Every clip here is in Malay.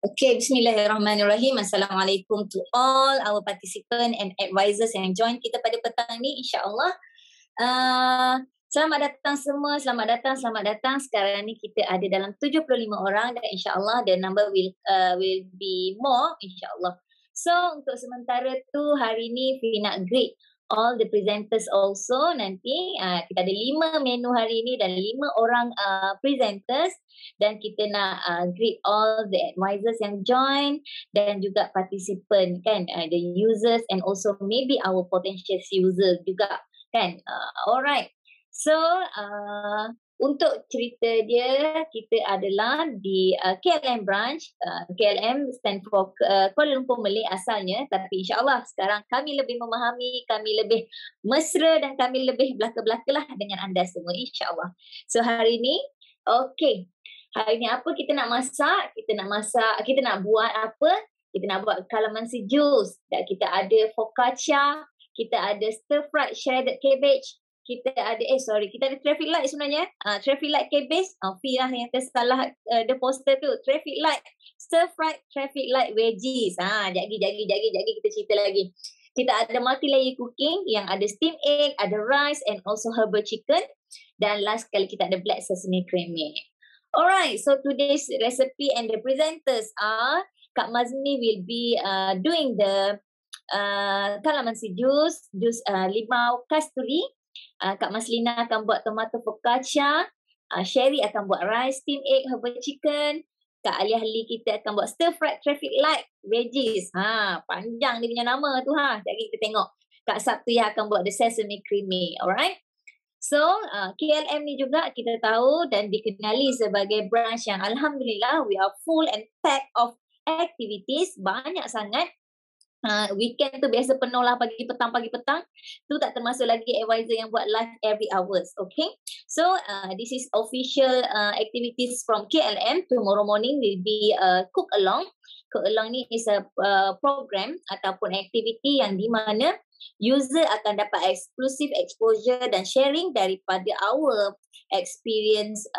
Okay, bismillahirrahmanirrahim. Assalamualaikum to all our participant and advisors yang join kita pada petang ni, insyaAllah. Selamat datang semua, selamat datang. Sekarang ni kita ada dalam 75 orang dan insyaAllah the number will be more, insyaAllah. So, untuk sementara tu hari ni we nak greet all the presenters also. Nanti kita ada 5 menu hari ni dan 5 orang presenters, dan kita nak greet all the advisors yang join dan juga participant kan, the users and also maybe our potential user juga kan. Alright, so untuk cerita dia, kita adalah di KLM branch. KLM stand for Kuala Lumpur Malay asalnya, tapi insyaAllah sekarang kami lebih memahami, kami lebih mesra dan kami lebih belaka-belaka lah dengan anda semua, insyaAllah. So hari ni, okay, hari ni apa kita nak masak? Kita nak buat apa? Kita nak buat calamansi juice. Dan kita ada focaccia, kita ada stir fried shredded cabbage, kita ada kita ada traffic light sebenarnya. Traffic light cabbage, Fie lah yang tersalah the poster tu. Traffic light, stir fried traffic light veggies. Jagi kita cerita lagi. Kita ada multi layer cooking yang ada steam egg, ada rice and also herbal chicken, dan last sekali kita ada black sesame creme. Alright, so today's recipe and the presenters are Kak Mazni will be doing the calamansi juice, limau kasturi. Kak Maslina akan buat tomato focaccia, Sherry akan buat rice, steam egg, herbal chicken. Kak Alia Hali kita akan buat stir fried traffic light veggies. Panjang dia punya nama tu Jadi kita tengok. Kak Sabtiyah akan buat the sesame creamy. Alright. So, KLM ni juga kita tahu dan dikenali sebagai branch yang alhamdulillah we are full and packed of activities, banyak sangat. Weekend tu biasa penuh lah pagi petang. Tu tak termasuk lagi advisor yang buat live every hours. Okay. So this is official activities from KLM. Tomorrow morning will be cook along. Cook along ni is a program ataupun activity yang di mana user akan dapat exclusive exposure dan sharing daripada our experience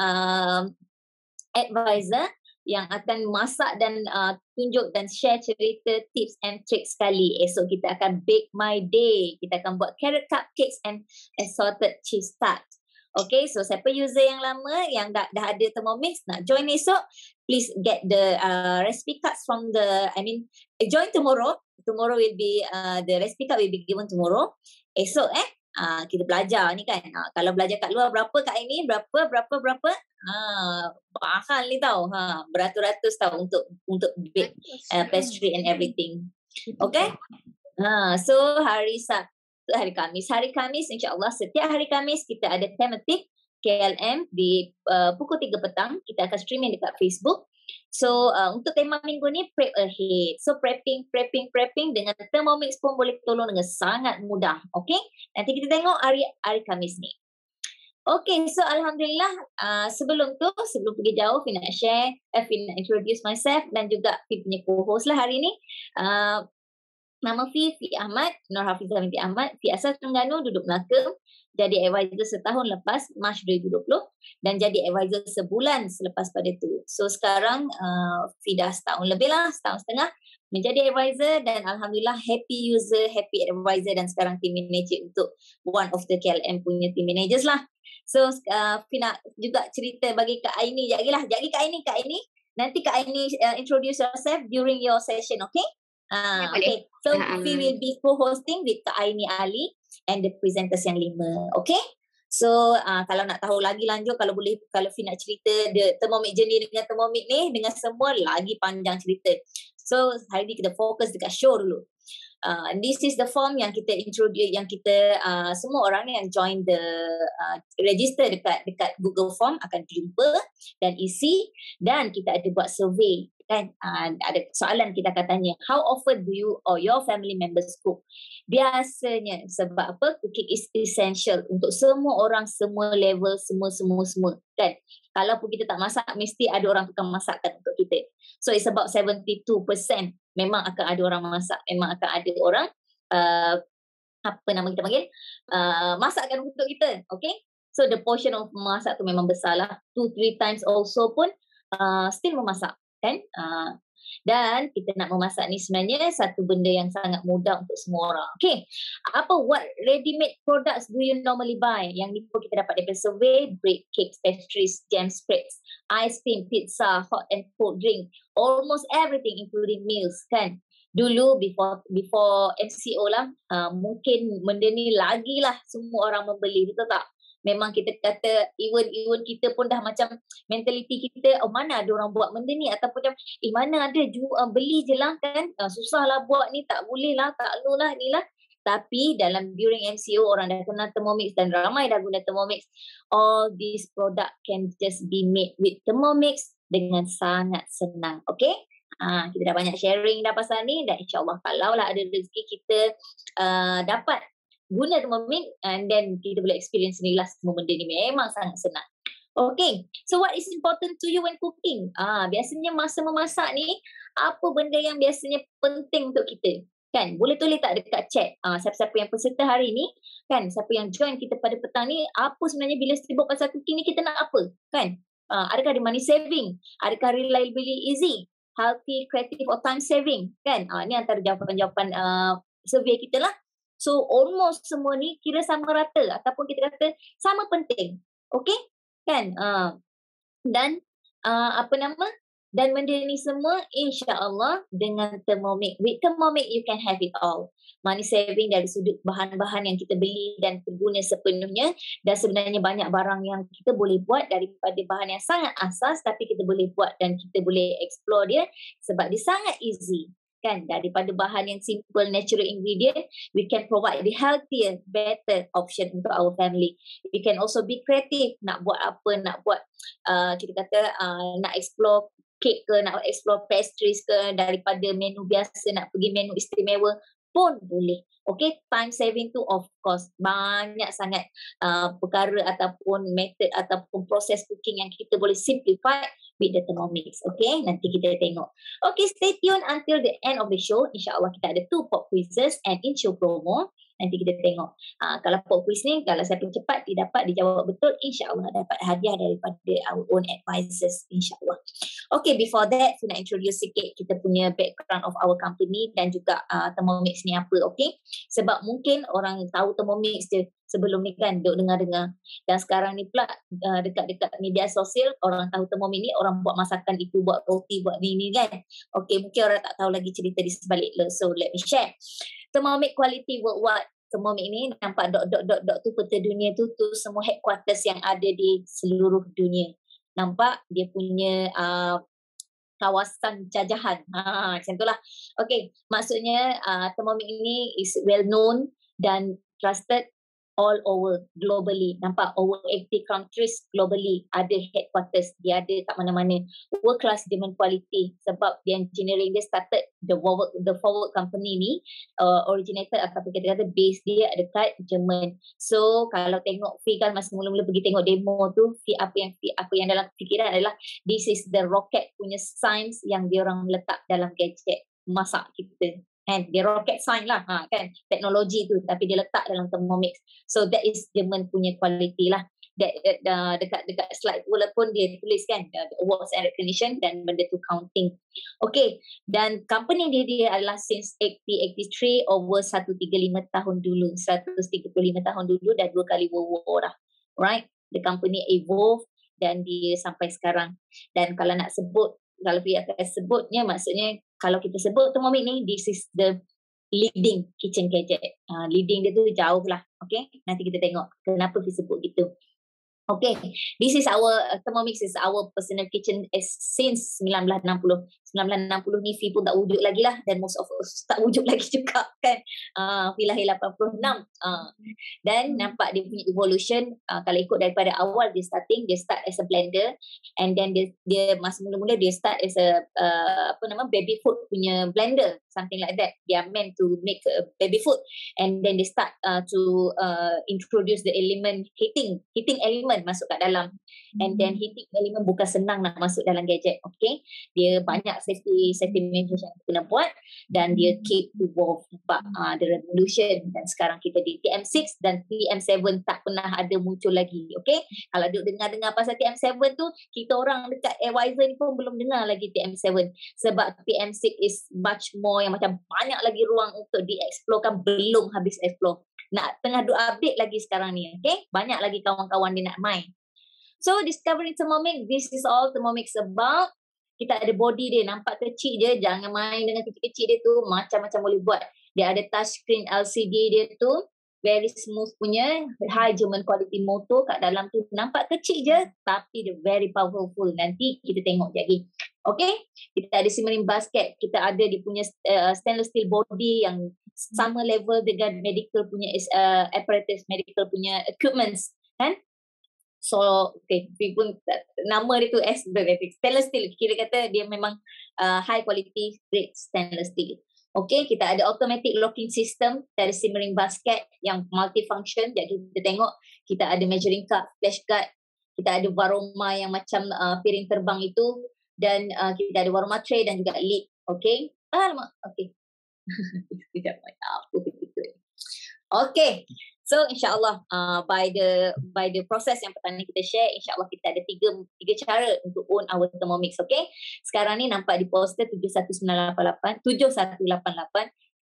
advisor yang akan masak dan tunjuk dan share cerita tips and tricks sekali. Esok kita akan bake my day. Kita akan buat carrot cupcakes and assorted cheese tart. Okay, so siapa user yang lama yang dah ada Thermomix nak join esok, please get the recipe cards from join tomorrow. Tomorrow will be the recipe card will be given tomorrow. Esok kita belajar ni kan. Kalau belajar kat luar berapa kat ini? Berapa? Mahal ni tau. Beratus-ratus tau untuk bake pastry and everything. Okay? So hari Khamis. Hari Khamis insyaAllah setiap hari Khamis kita ada tematik KLM di pukul 3 petang. Kita akan streaming dekat Facebook. So untuk tema minggu ni prep ahead. So prepping dengan Thermomix pun boleh tolong dengan sangat mudah. Okay? Nanti kita tengok hari Khamis ni. Okay, so alhamdulillah sebelum pergi jauh Fie nak share, Fie nak introduce myself dan juga Fie punya co-host lah hari ni. Nama Fie Ahmad, Nur Hafizah binti Ahmad. Fie asal Terengganu, duduk Melaka. Jadi advisor setahun lepas, Mac 2020. Dan jadi advisor sebulan selepas pada tu. So sekarang Fie dah setahun lebih lah, setahun setengah menjadi advisor dan alhamdulillah happy user, happy advisor dan sekarang team manager untuk one of the KLM punya team managers lah. So Fie nak juga cerita bagi Kak Aini. Jagi Kak Aini. Nanti Kak Aini introduce yourself during your session, okay? Okay. So Fie will be co-hosting with Kak Aini Ali and the presenters yang 5. Okay? So kalau nak tahu lagi lanjut, kalau Fie nak cerita the Thermomix journey dengan Thermomix ni dengan semua lagi panjang cerita. So hari ni kita fokus dekat show dulu. This is the form yang kita introduce, yang kita semua orang yang join the register dekat Google Form akan jumpa dan isi, dan kita ada buat survey kan. Ada soalan kita akan tanya, how often do you or your family members cook? Biasanya sebab apa? Cooking is essential untuk semua orang, semua level, semua kan. Kalau pun kita tak masak, mesti ada orang tukang masakkan untuk kita. So it's about 72% memang akan ada orang masak, memang akan ada orang masakkan untuk kita. Okay, so the portion of masak tu memang besar lah, 2-3 times also pun still memasak kan. Dan kita nak memasak ni sebenarnya satu benda yang sangat mudah untuk semua orang. Okay, what ready-made products do you normally buy? Yang ni pun kita dapat daripada survey: bread, cakes, pastries, jam spreads, ice cream, pizza, hot and cold drink, almost everything including meals kan. Dulu before MCO lah, mungkin benda ni lagi lah semua orang membeli, betul tak? Memang kita kata even kita pun dah macam mentality kita, mana ada orang buat benda ni, ataupun macam mana ada beli je lah kan, susah lah buat ni, tak boleh lah, tak lah ni lah. Tapi during MCO orang dah kenal Thermomix dan ramai dah guna Thermomix. All these product can just be made with Thermomix dengan sangat senang. Okay, kita dah banyak sharing dah pasal ni, dan insyaAllah kalau lah ada rezeki kita dapat guna Thermomix, and then kita boleh experience ni lah, semua benda ni memang sangat senang. Okay, so what is important to you when cooking? Biasanya masa memasak ni, apa benda yang biasanya penting untuk kita? Kan, boleh tulis tak dekat chat, siapa-siapa yang peserta hari ni, kan, siapa yang join kita pada petang ni, apa sebenarnya bila sibuk pasal cooking ni kita nak apa? Kan, adakah ada money saving? Adakah reliability easy? Healthy, creative or time saving? Kan, ni antara jawapan-jawapan survey kita lah. So almost semua ni kira sama rata, ataupun kita kata sama penting. Okay? Kan? Dan dan benda ni semua insya-Allah dengan Thermomix. With Thermomix you can have it all. Money saving dari sudut bahan-bahan yang kita beli dan terguna sepenuhnya, dan sebenarnya banyak barang yang kita boleh buat daripada bahan yang sangat asas, tapi kita boleh buat dan kita boleh explore dia sebab dia sangat easy. Kan, daripada bahan yang simple, natural ingredient, we can provide the healthier, better option untuk our family. We can also be creative, nak buat apa, nak buat kita kata nak explore cake ke, nak explore pastries ke, daripada menu biasa nak pergi menu istimewa pun boleh. Okay, time saving tu of course banyak sangat perkara ataupun method ataupun proses cooking yang kita boleh simplify with the Thermomix. Okay, nanti kita tengok. Okay, stay tuned until the end of the show. InsyaAllah kita ada 2 pop quizzes and intro promo. Nanti kita tengok. Kalau pop quiz ni, kalau siapa cepat dijawab betul, insyaAllah dapat hadiah daripada our own advisors, insyaAllah. Okay, before that, saya nak introduce sikit kita punya background of our company dan juga Thermomix ni apa, okay? Sebab mungkin orang tahu Thermomix je sebelum ni kan, duk dengar-dengar. Dan sekarang ni pula dekat-dekat media sosial, orang tahu Thermomix ni, orang buat masakan itu, buat roti, buat ni kan. Okay, mungkin orang tak tahu lagi cerita di sebalik le. So, let me share. Thermomix quality worldwide. Thermomix ni nampak dot tu peta dunia tu semua headquarters yang ada di seluruh dunia. Nampak dia punya kawasan jajahan. Macam itulah. Okay, maksudnya Thermomix ini is well known dan trusted all over globally. Nampak over 80 countries globally ada headquarters. Dia ada kat mana-mana. World class German quality, sebab dia engineering dia started the forward company ni originated ataupun kita kata base dia dekat Jerman. So kalau tengok Fi kan masa mula-mula pergi tengok demo tu, Fi apa yang dalam fikiran adalah this is the rocket punya science yang dia orang letak dalam gadget masak kita. Kan, dia rocket science lah kan, teknologi tu, tapi dia letak dalam Thermomix. So that is Jerman punya quality lah. Dekat slide walaupun dia tulis kan the awards and recognition dan benda tu counting. Okay, dan company dia adalah since 83 over 135 tahun dulu, 135 tahun dulu, dan 2 kali World War dah. Right, the company evolve dan dia sampai sekarang. Dan kalau nak sebut, kalau dia akan sebutnya, maksudnya kalau kita sebut Thermomix ni, this is the leading kitchen gadget. Leading dia tu jauh lah. Okay, nanti kita tengok kenapa dia sebut gitu. Okay, this is our Thermomix is our personal kitchen since 1960. 1960 ni Fi pun tak wujud lagi lah, dan most of us tak wujud lagi juga kan. Fi lahir 86. Dan nampak dia punya evolution. Kalau ikut daripada awal dia start as a blender, and then dia masa mula-mula dia start as a baby food punya blender, something like that. They are meant to make baby food, and then they start to introduce the element heating element element masuk kat dalam. And then heating element bukan senang nak masuk dalam gadget. Okay, dia banyak safety measures yang kena buat, dan dia keep evolve, nampak the revolution. Dan sekarang kita di TM6 dan TM7 tak pernah ada muncul lagi. Okay, kalau duk dengar pasal TM7 tu, kita orang dekat advisor ni pun belum dengar lagi TM7, sebab TM6 is much more yang macam banyak lagi ruang untuk dieksplorkan, belum habis explore. Nak tengah duk update lagi sekarang ni. Okay, banyak lagi kawan-kawan dia nak main. So discovering Thermomix, this is all Thermomix about. Kita ada body dia, nampak kecil je, jangan main dengan kecil-kecil dia tu, macam-macam boleh buat. Dia ada touchscreen LCD dia tu, very smooth punya, high German quality motor kat dalam tu, nampak kecil je tapi dia very powerful. Nanti kita tengok lagi. Okay, kita ada simmering basket, kita ada dia punya stainless steel body yang sama level dengan medical punya apparatus, medical punya equipments kan. So okay, pun nama dia tu stainless steel, kira kata dia memang high quality grade stainless steel. Okay, kita ada automatic locking system dari simmering basket yang multifunction. Jadi kita tengok, kita ada measuring cup, flash guard, kita ada varoma yang macam piring terbang itu, dan kita ada varoma tray dan juga lid. Okay, alamak, okay. Sekejap, apa begitu. Okay, so insyaAllah by the process yang pertama kita share, insyaAllah kita ada tiga cara untuk own our Thermomix. Okay, sekarang ni nampak di poster 7188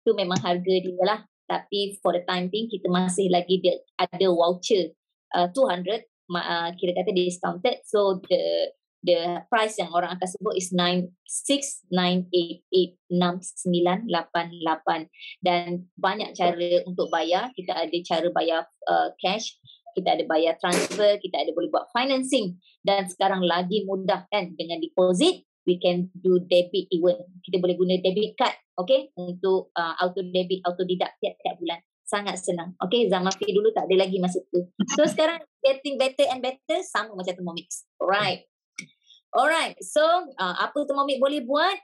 tu memang harga dia lah, tapi for the time being kita masih lagi ada voucher 200, kira kata discounted. So the price yang orang akan sebut is 96988988, dan banyak cara untuk bayar. Kita ada cara bayar cash, kita ada bayar transfer, kita ada boleh buat financing, dan sekarang lagi mudah kan, dengan deposit we can do debit even. Kita boleh guna debit card, okay, untuk auto debit, auto deduct tiap-tiap bulan. Sangat senang. Okay, zaman Fi dulu tak ada lagi masa tu. So sekarang getting better and better, sama macam Thermomix. Alright, so apa Thermomix boleh buat?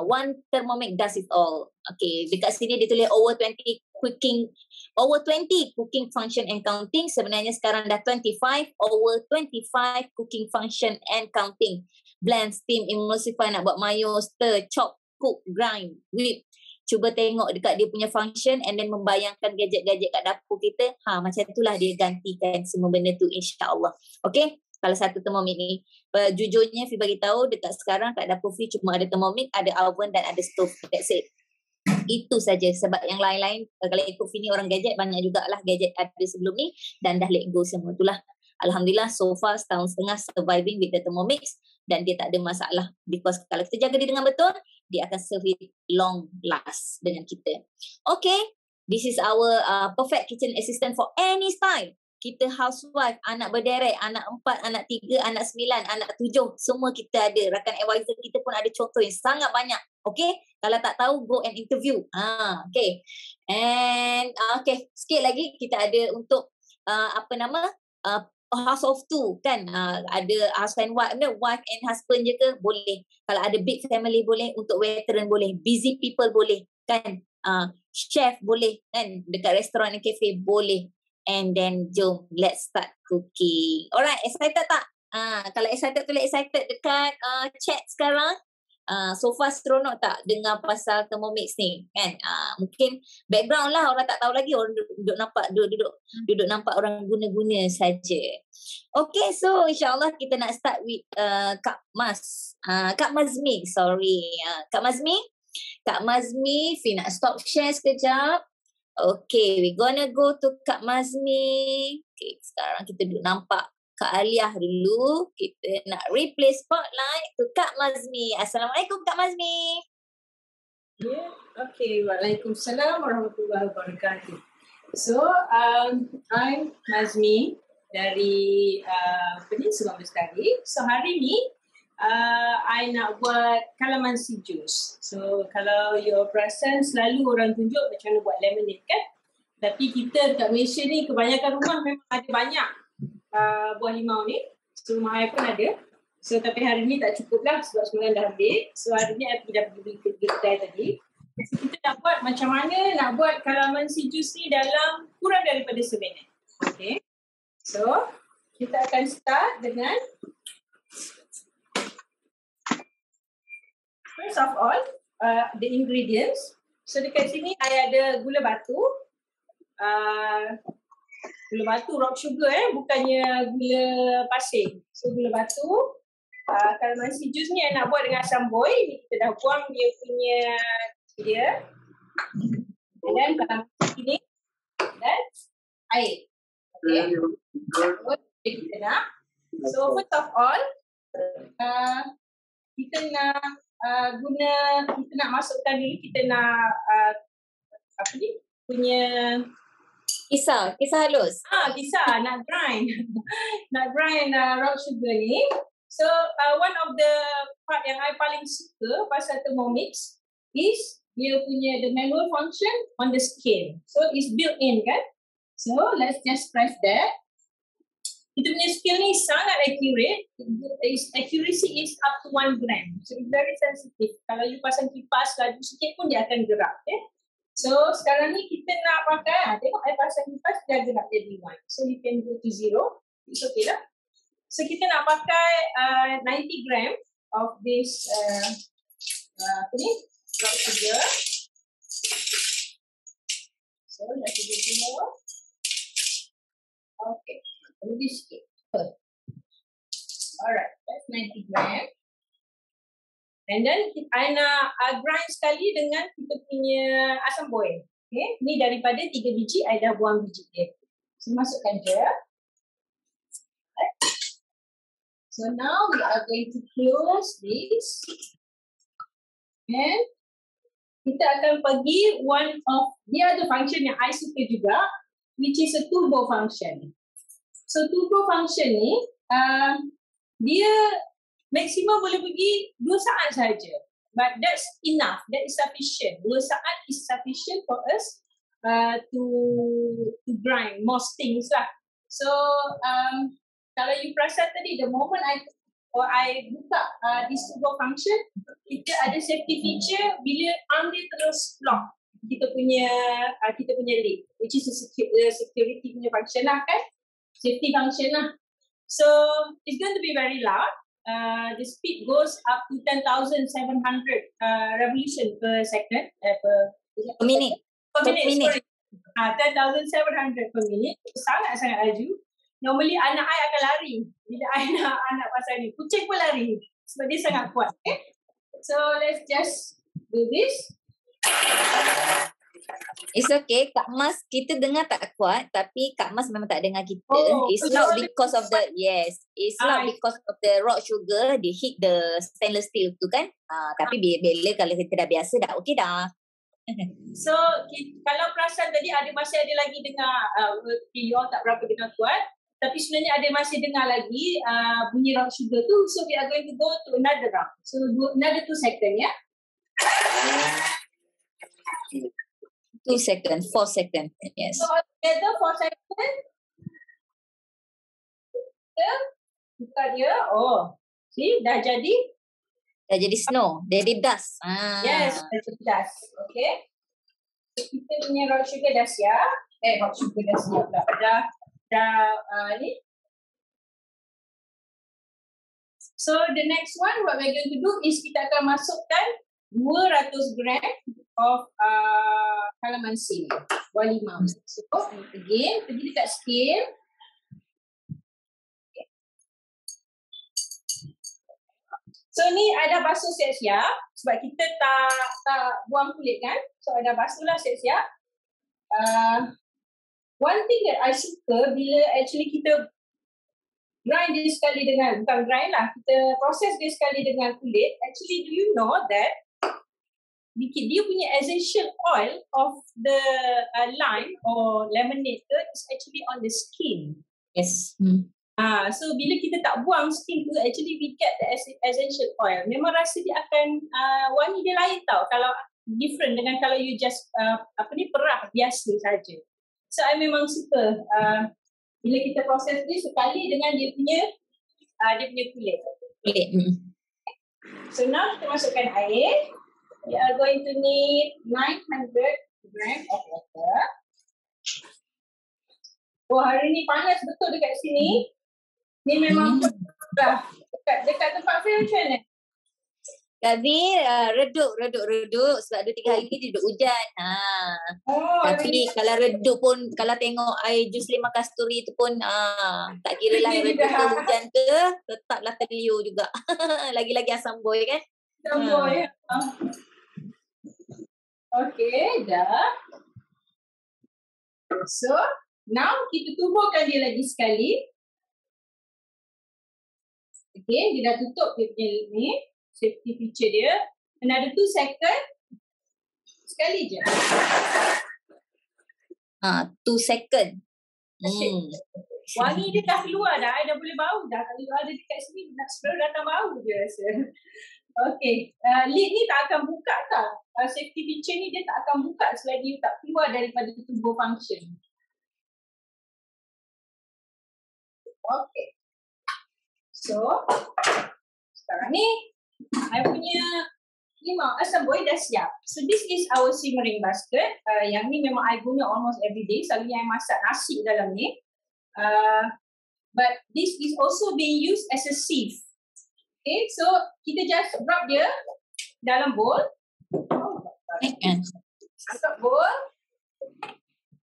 One Thermomix does it all. Okay, dekat sini dia tulis over 20 cooking function and counting. Sebenarnya sekarang dah 25 cooking function and counting. Blend, steam, emulsify, nak buat mayo, stir, chop, cook, grind, whip. Cuba tengok dekat dia punya function and then membayangkan gadget-gadget kat dapur kita. Macam itulah dia gantikan semua benda tu, insya-Allah. Okay, kalau satu Thermomix ni, jujurnya Fi bagi tahu dekat sekarang kat dapur Fi cuma ada Thermomix, ada oven dan ada stove. That's it. Itu saja, sebab yang lain-lain kalau ikut Fi ni orang gadget banyak jugalah gadget ada sebelum ni dan dah let go semua itulah. Alhamdulillah so far setahun setengah surviving with the Thermomix, dan dia tak ada masalah, because kalau kita jaga dia dengan betul, dia akan serve it long last dengan kita. Okay, this is our perfect kitchen assistant for any style. Kita housewife, anak berderet, anak 4, anak 3, anak 9, anak 7, semua kita ada. Rakan advisor kita pun ada contoh yang sangat banyak. Okay, kalau tak tahu go and interview. Okay, and okay, sikit lagi kita ada untuk house of two kan, ada husband wife and husband je ke boleh, kalau ada big family boleh, untuk veteran boleh, busy people boleh kan, chef boleh kan, dekat restoran dan cafe boleh. And then jom let's start cooking. Alright, excited tak? Kalau excited tulis excited dekat chat sekarang. So far seronok tak dengar pasal Thermomix ni kan? Mungkin background lah, orang tak tahu lagi, orang duduk nampak orang guna-guna saja. Okay, so insyaAllah kita nak start with Kak Mazmi, sorry. Kak Mazmi, Fi nak stop share sekejap. Okay, we gonna go to Kak Mazmi. Okay, sekarang kita duduk nampak Kak Aliah dulu. Kita nak replay spotlight to Kak Mazmi. Assalamualaikum Kak Mazmi. Ya, okay. Waalaikumsalam warahmatullahi wabarakatuh. So, I'm Mazmi dari Peninsula Bestari. So, hari ni I nak buat calamansi juice. So, kalau you perasan selalu orang tunjuk macam mana buat lemonade kan? Tapi kita kat Malaysia ni kebanyakan rumah memang ada banyak buah limau ni. So, rumah saya pun ada. So, tapi hari ni tak cukup lah sebab semuanya dah habis. So, hari ni saya dah pergi kedai tadi. So, kita nak buat macam mana nak buat calamansi juice ni dalam kurang daripada seminit. Okay. So, kita akan start dengan first of all, the ingredients. So dekat sini I ada gula batu. Gula batu rock sugar bukannya gula pasir. So gula batu. Calamansi juice ni I nak buat dengan asam boy. Ni kita dah buang dia punya dia. Dan calamansi ni dan air. Okay. Kita nak. So first of all, kita nak kita nak masukkan dulu, kita nak apa ni punya Kisar halus. Kisar nak grind nak grind rock sugar ni. So one of the part yang I paling suka pasal Thermomix is dia punya the manual function on the scale. So it's built in kan. So let's just press that. Kita punya scale ni sangat accurate. Accuracy is up to 1 gram. So it's very sensitive. Kalau you pasang kipas laju sikit pun dia akan gerak. Okay? So sekarang ni kita nak pakai, tengok I pasang kipas dia gerak jadi 1. So you can go to 0. It's okay lah. So kita nak pakai 90 gram of this apa ni? Rock sugar. So let's do it more. Okay. Lebih sikit. Alright, that's 90 gram. And then I nak grind sekali dengan kita punya asam boil. Okay, ni daripada 3 biji, I dah buang biji dia. So masukkan je. Right. So now we are going to close this. And kita akan pergi one of the other function yang I suka juga, which is a turbo function. So turbo function ni, dia maksimum boleh pergi 2 saat saja. But that's enough, that is sufficient. 2 saat is sufficient for us to grind most things lah. So kalau you perasan tadi, the moment I buka this turbo function, kita ada safety feature bila arm dia terus lock kita punya lid, which is a security punya function lah kan. Safety function lah. So it's going to be very loud. The speed goes up to 10,700 revolution per second. Per minute. Per minute. 10,700 per minute. Sangat-sangat laju. Normally anak I akan lari bila I nak pasal ni. Kucing pun lari sebab dia sangat kuat. Okay? So let's just do this. It's okay, Kak Mas, kita dengar tak kuat, tapi Kak Mas memang tak dengar kita. It's not because of the, it's not because of the rock sugar, they hit the stainless steel tu kan. Tapi bila kalau kita dah biasa, dah okay dah. So, kalau perasan tadi masih ada lagi dengar, you all tak berapa dengar kuat, tapi sebenarnya ada masih dengar lagi bunyi rock sugar tu. So, we are going to go to another round. So, another 2 seconds ya. 2 seconds, 4 seconds. Yes. So altogether 4 seconds. Kita buka dia. Oh, see, dah jadi. Dah jadi snow, jadi dust. Yes, dah jadi dust. Okay. Kita punya rock sugar dah siap. Rock sugar dah siap dah. Ni. So the next one, what we're going to do is kita akan masukkan 200 gram of calamansi ni. Buah limau. So, again, pergi dekat scale. Okay. So, ni I dah basuh siap-siap sebab kita tak buang kulit kan. So, I dah basuh lah siap-siap. One thing that I suka bila actually kita grind dia sekali dengan, bukan grind lah, kita proses dia sekali dengan kulit. Actually, do you know that dia punya essential oil of the lime or lemonade is actually on the skin. Yes. So bila kita tak buang skin tu, actually we get the essential oil. Memang rasa dia akan wangi dia lain tau. Kalau different dengan kalau you just perah biasa saja. So I memang suka bila kita proses dia sekali dengan dia punya kulit. So now kita masukkan air. We are going to need 900 gram of water. Oh, hari ni panas betul dekat sini. Ni memang dah dekat tempat Fir macam mana? Kami redup sebab 2-3 hari ni duduk hujan. Tapi kalau redup pun, kalau tengok air jus limau kasturi tu pun tak kira lah redup ke hujan ke, tetaplah terliur juga. Lagi-lagi asam boy kan. Asam boy. Okay, dah. So, now kita tubuhkan dia lagi sekali. Okay, dia dah tutup dia punya ni. Safety feature dia. Another 2 second. Sekali je. 2 second. Wangi dia dah keluar dah. I dah boleh bau dah. Kalau ada dekat sini, nak sebenarnya datang bau je rasa. Okay. Lid ni tak akan buka tak? Safety feature ni dia tak akan buka selagi tak keluar daripada turbo function. Okay. So, sekarang ni, I punya limau asam boy dah siap. So this is our simmering basket. Yang ni memang I guna almost every day. Selalunya I masak nasi dalam ni. But this is also being used as a sieve. Okay, so kita just rub dia dalam bowl. Angkat bowl.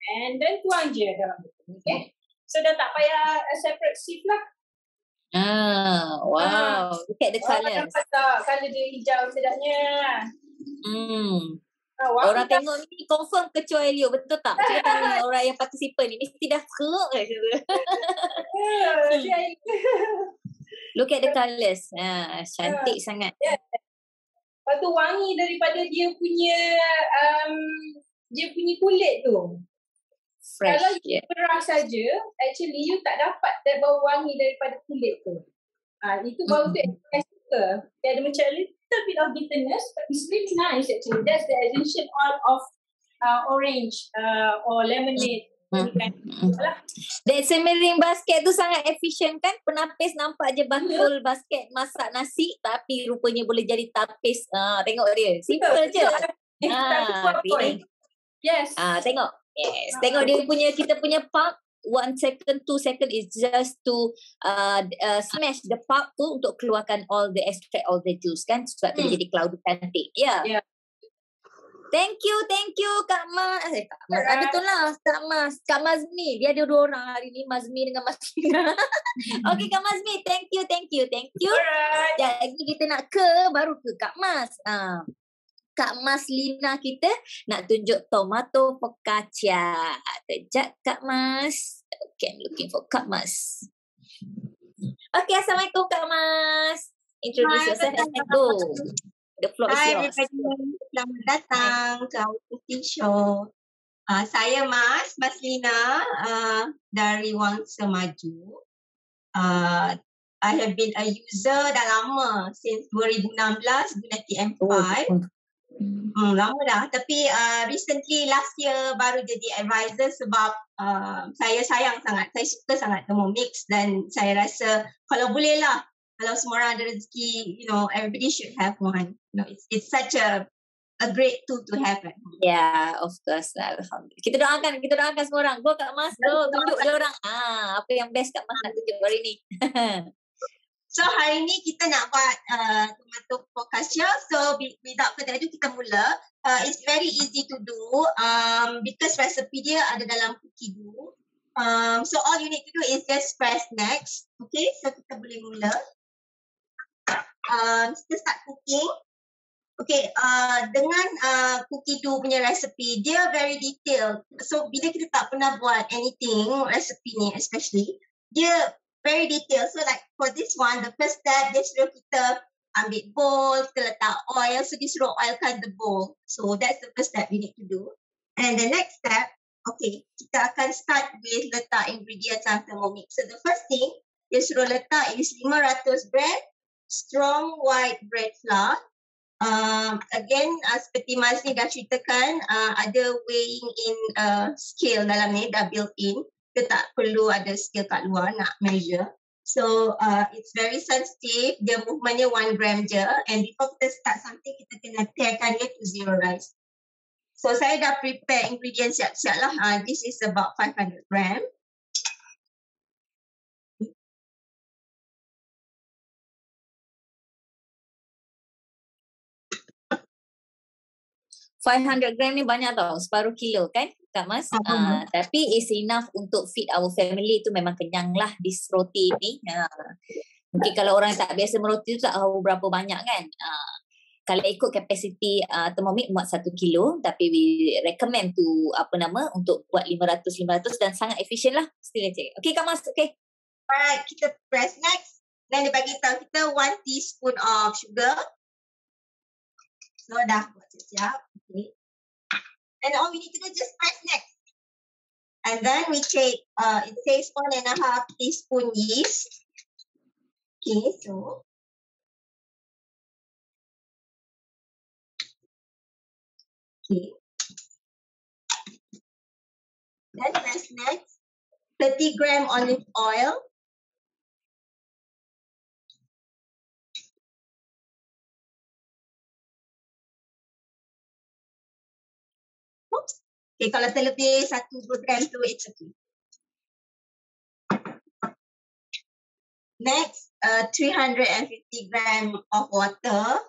And then tuang je dalam bowl. Okay. So dah tak payah separate sieve lah. Wow. Look at the colours. Nampak tak? Colour dia hijau sedapnya. Orang tengok ni confirm kecoa Elio. Betul tak? Kita tanya orang yang participan ni. Mesti dah keruk ke? Look at the colours. Cantik sangat. Lepas tu wangi daripada dia punya kulit tu. Fresh. Kalau you perah saja, actually you tak dapat bau wangi daripada kulit tu. Itu bau tu I suka. Dia ada macam a little bit of bitterness, but it's really nice actually. That's the essential oil of orange or lemonade. That simmering basket tu sangat efisien kan? Penapis nampak je bakul basket masak nasi, tapi rupanya boleh jadi tapis. Tengok dia. Simple je. Yes. Tengok. Yes. Tengok dia punya, kita punya pulp 1 second, 2 second is just to smash the pulp tu untuk keluarkan all the extract, all the juice kan. Sebab tu jadi cloudy cantik. Yeah. Thank you Kak Mas. Kak Mas. Betul lah Kak Mazmi. Dia ada 2 orang hari ni, Mazmi dengan Mazlina. Okay Kak Mazmi, thank you. Alright. Jadi kita nak ke baru ke Kak Mas. Kak Mas Lina kita nak tunjuk tomato focaccia. Kejap Kak Mas. Okay, I'm looking for Kak Mas. Okay, Assalamualaikum Kak Mas. Introduce yourself and go. The floor is yours. Hi everybody, selamat datang ke our cooking show. Saya Mas Lina dari Wangsa Maju. I have been a user dah lama, since 2016 guna TM5. Lama dah, tapi recently last year baru jadi advisor sebab saya sayang sangat, saya suka sangat Thermomix dan saya rasa kalau boleh lah, kalau semua orang ada rezeki, everybody should have one. It's such a great tool to have at home. Yeah, of course. Alhamdulillah. Kita doakan semua orang. Go Kak Mas, go tunjuk dia orang. Apa yang best Kak Mas nak tunjuk hari ni. So hari ni kita nak buat tomato focaccia. So without further ado kita mula. It's very easy to do because recipe dia ada dalam cookie dough. So all you need to do is just press next. Okay, so kita boleh mula. Kita start cooking. Okay, dengan cookie dough punya recipe, dia very detailed. So bila kita tak pernah buat anything, recipe ni especially, dia very detailed. So like for this one, the first step, dia suruh kita ambil bowl, kita letak oil. So dia suruh oilkan the bowl. So that's the first step we need to do. And the next step, okay, kita akan start with letak ingredients dalam Thermomix. So the first thing, dia suruh letak is 500 gram strong white bread flour. Again, seperti Mas ni dah ceritakan, ada weighing in scale dalam ni, dah built in. Kita tak perlu ada scale kat luar nak measure. So it's very sensitive. Dia movementnya 1 gram je. And before kita start something, kita kena tearkan dia to 0 rise. So saya dah prepare ingredients siap-siap lah. This is about 500 gram. 500 gram ni banyak tau, separuh kilo kan Kak Mas. Tapi is enough untuk feed our family tu, memang kenyang lah this roti ni. Mungkin kalau orang tak biasa meroti tu tak tahu berapa banyak kan. Kalau ikut kapasiti Thermomix muat 1 kilo, tapi we recommend to untuk buat 500 dan sangat efisien lah. Still okay. Okay Kak Mas, okay. Alright, kita press next. Dan dia bagi tahu kita 1 teaspoon of sugar. So dah buat siap. Okay. And all we need to do just press next. And then we take, it says 1.5 teaspoon yeast. Okay, so. Okay. Then press next. 30 gram olive oil. Okay, kalau terlebih 1-2 gram tu, it's okay. Next, 350 gram of water.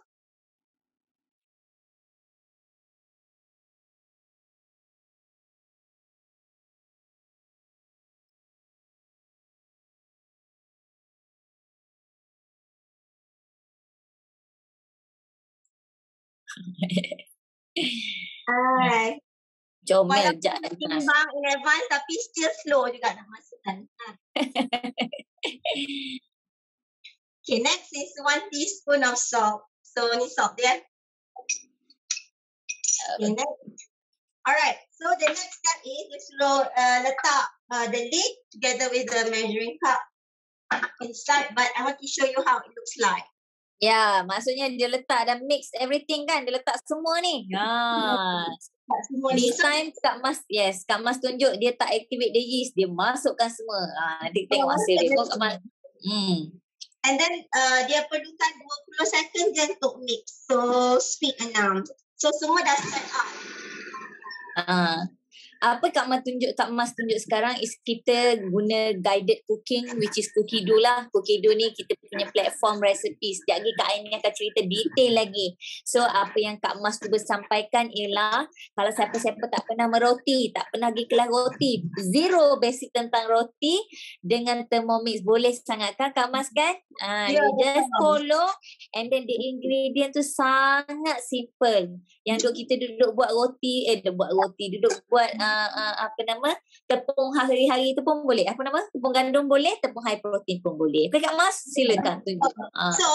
Alright. Comel je. Timbang in advance tapi still slow juga nak masukkan. Okay, next is 1 teaspoon of salt. So ni salt dia. Okay, next. Alright, so the next step is we suruh letak the lid together with the measuring cup inside, but I want to show you how it looks like. Ya, maksudnya dia letak dan mix everything kan, dia letak semua ni. This time Kak Mas tunjuk dia tak activate the yeast, dia masukkan semua. Dia tengok hasil dia. Kak Mas. And then dia perlukan 20 second je untuk mix. So speed 6. So semua dah set up. Apa Kak Mas tunjuk sekarang is kita guna guided cooking, which is Cookido lah. Cookido ni kita punya platform recipe. Sekejap lagi Kak Aini akan cerita detail lagi. So apa yang Kak Mas cuba sampaikan ialah kalau siapa-siapa tak pernah meroti, tak pernah pergi kelas roti, zero basic tentang roti, dengan Thermomix boleh sangat kan Kak Mas kan? You just follow, and then the ingredient tu sangat simple. Yang kita duduk buat roti, duduk buat tepung hari-hari tu pun boleh. Tepung gandum boleh, tepung high protein pun boleh. Okay Kak Mas, silakan tunjuk. So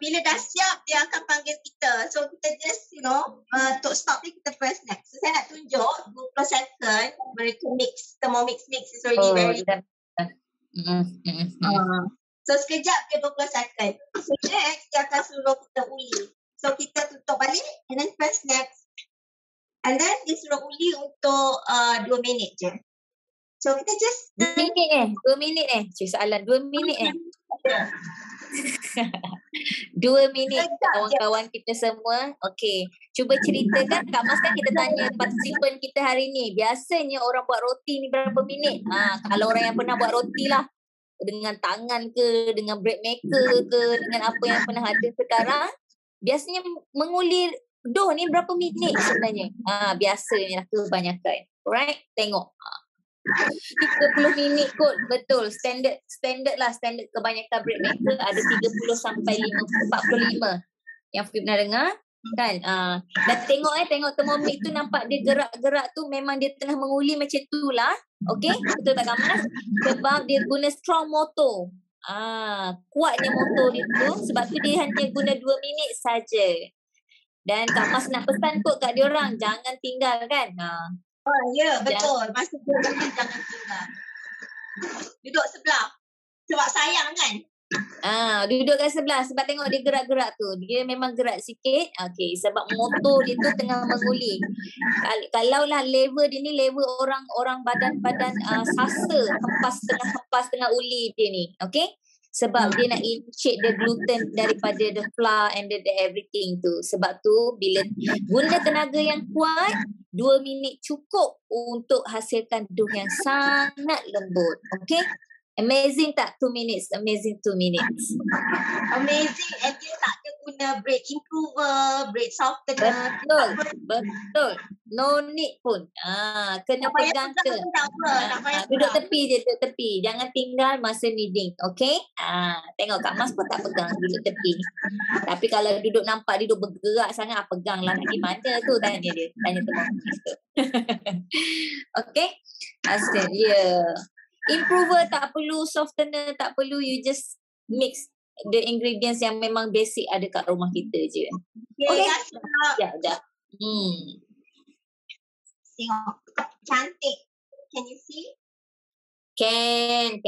bila dah siap dia akan panggil kita. So kita just untuk stop ni kita press next. So saya nak tunjuk 20 second mereka mix. Thermomix mix is already very so sekejap dia 20 second. So next dia akan suruh kita uli. So kita tutup balik and then press next. And then dia suruh uli untuk 2 minit je. So kita just 2 minit soalan 2 minit 2 minit kawan-kawan kita semua. Okay, cuba ceritakan Kak Mas kan kita tanya participant kita hari ni, biasanya orang buat roti ni berapa minit? Kalau orang yang pernah buat roti lah, dengan tangan ke, dengan bread maker ke, dengan apa yang pernah ada sekarang, biasanya menguli dough ni berapa minit sebenarnya? Biasanya kebanyakan. Alright, tengok. 30 minit kot, betul. Standard lah, standard kebanyakan bread maker ada 30 sampai 45 yang Fifi pernah dengar kan. Dan tengok Thermomix tu nampak dia gerak-gerak tu, memang dia tengah menguli macam tu lah. Okay, betul tak Kak Mas? Sebab dia guna strong motor. Kuatnya motor dia tu, sebab tu dia hanya guna 2 minit saja. Dan Kak Mas nak pesan kot kat diorang, jangan tinggal kan. Ya, betul. Masa tu jangan tinggal. Duduk sebelah. Sebab sayang kan? Duduk kat sebelah sebab tengok dia gerak-gerak tu. Dia memang gerak sikit. Okay, sebab motor dia tu tengah menguli. Kalau lah level dia ni level orang badan sasa, hempas tengah uli dia ni. Okay? Sebab dia nak inject the gluten daripada the flour and the everything tu. Sebab tu bila guna tenaga yang kuat, 2 minit cukup untuk hasilkan dough yang sangat lembut. Okay? Amazing tak 2 minutes? Amazing 2 minutes. Amazing, and dia tak ada guna guna braid improver, braid softener. Betul. No need pun. Kena Tak payah pegang pegang ke. pun tak apa. Tak payah Duduk pegang. tepi je, duduk tepi. Jangan tinggal masa kneading. Okay? Tengok Kak Mas pun tak pegang, duduk tepi. Tapi kalau duduk nampak dia duduk bergerak sangat, pegang lah. Nak gimana tu? Tanya dia. Tanya teman kita. Okay? Asal, Improver tak perlu, softener tak perlu. You just mix the ingredients yang memang basic ada kat rumah kita je. Okay. Ya, dah. Tengok. Cantik. Can you see? Can.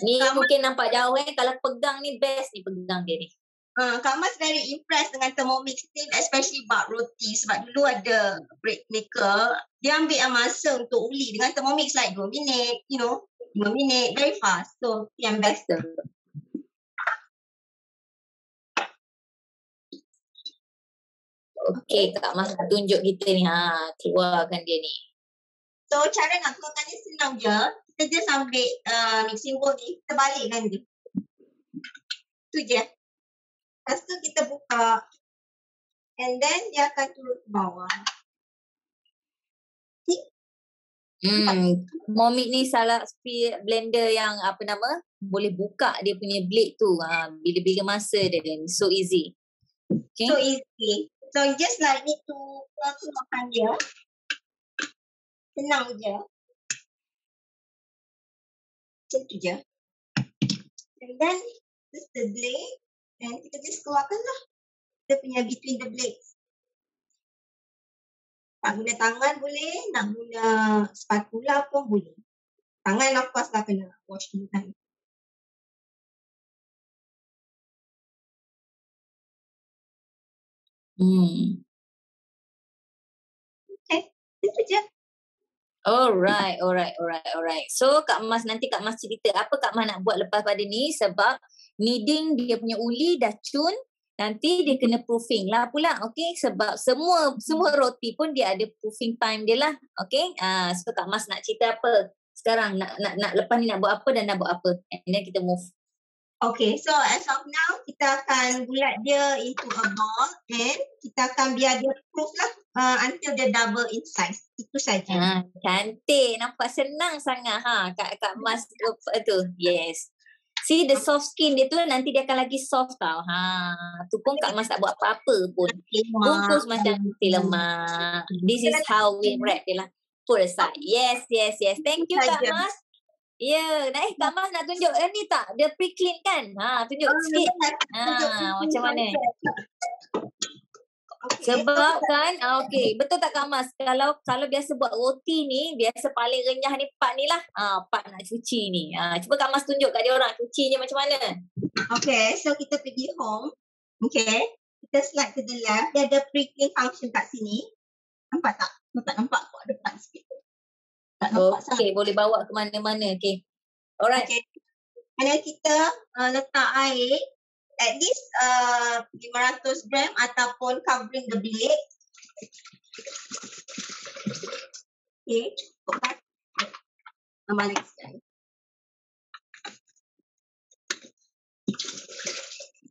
Ni mungkin nampak jauh Kalau pegang ni best ni, pegang dia ni. Kak Mas very impressed dengan Thermomix ni, especially bak roti. Sebab dulu ada bread maker, dia ambil masa untuk uli. Dengan Thermomix like 2 minit, 5 minit, very fast. So, yang best. Okay, Kak Mas tunjuk kita ni. Keluarkan dia ni. So, cara nak keluarkan dia senang je. Kita just ambil mixing bowl ni, kita balikkan dia. Tu je. Lepas tu kita buka. And then dia akan turun ke bawah. Momik ni salah speed blender yang boleh buka dia punya blade tu. Bila-bila masa dia dan so easy. Okay. So easy. So just like need to keluarkan dia. Senang je. Macam tu je. And then this the blade. And kita just keluarkan lah. Kita punya between the blades. Nak guna tangan boleh. Nak guna spatula pun boleh. Tangan of course lah kena wash dulu kan. Okay. Itu je. Alright. So nanti Kak Mas cerita apa Kak Mas nak buat lepas pada ni, sebab kneading dia punya uli dah cun, nanti dia kena proofing lah pula. Okay, sebab semua roti pun dia ada proofing time dia lah. Okay, so Kak Mas nak cerita apa sekarang, nak lepas ni nak buat apa dan nak buat apa, and then kita move. Okay, so as of now kita akan bulat dia into a ball and kita akan biar dia proof lah until dia double in size. Itu saja. Cantik, nampak senang sangat Kak Mas tu. Yes. See the soft skin dia tu, nanti dia akan lagi soft tau. Tu pun Kak Mas tak buat apa-apa pun. Bungkus macam roti lemak. This is how we wrap dia lah. Put aside. Yes. Thank you Kak Mas. Kak Mas nak tunjuk ni tak? Dia pre-clean kan? Tunjuk sikit. Macam mana? Okay. Sebab kan, betul tak Kak Mas? Kalau biasa buat roti ni, biasa paling renyah ni part ni lah. Part nak cuci ni. Cuba Kak Mas tunjuk kat dia orang, cucinya macam mana? Okay, so kita pergi home. Okay, kita slide to the left. Dia ada pre-clean function kat sini. Nampak tak? Tak nampak kok depan sikit. Tak nampak sangat. Boleh bawa ke mana-mana. Okay. Alright. Okay. And then kita letak air. At least 500 gram ataupun covering the blade. Okay, cukup. Balik sekali.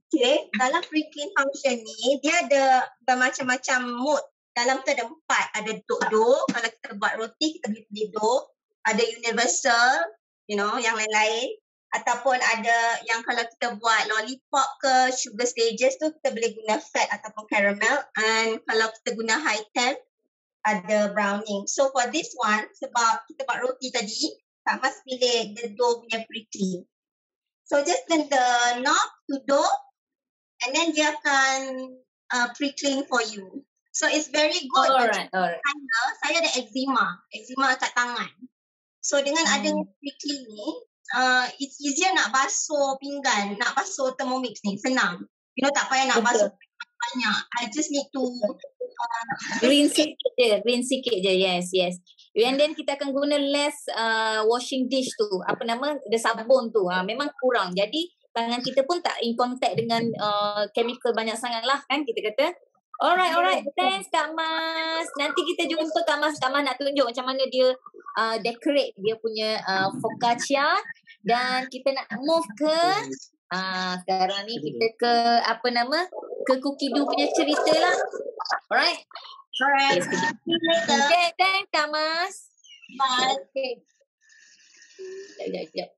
Okay, dalam pre-clean function ni, dia ada bermacam-macam mode. Dalam tu ada 4. Ada dough. Kalau kita buat roti, kita boleh pilih dough. Ada universal, yang lain-lain. Ataupun ada yang kalau kita buat lollipop ke sugar stages tu, kita boleh guna fat ataupun caramel. And kalau kita guna high temp, ada browning. So for this one, sebab kita buat roti tadi, Kak Mas pilih the dough punya pre-clean. So just turn the knob to dough and then dia akan pre-clean for you. So it's very good. Alright. Saya ada eczema kat tangan. So dengan adanya pre-clean ni, it's easier nak basuh pinggan, nak basuh Thermomix ni, senang. Tak payah nak basuh banyak. I just need to rinse sikit je. Yes. And then kita akan guna less washing dish tu. The sabun tu. Memang kurang. Jadi tangan kita pun tak in contact dengan chemical banyak sangat lah kan kita kata. Alright. Thanks Kak Mas. Nanti kita jumpa Kak Mas. Kak Mas nak tunjuk macam mana dia decorate dia punya focaccia. Dan kita nak move ke Sekarang ni kita ke ke Cookie Do punya cerita lah. Alright. Alright. Okay, thanks Tamas. Bye. Okay. Sekejap.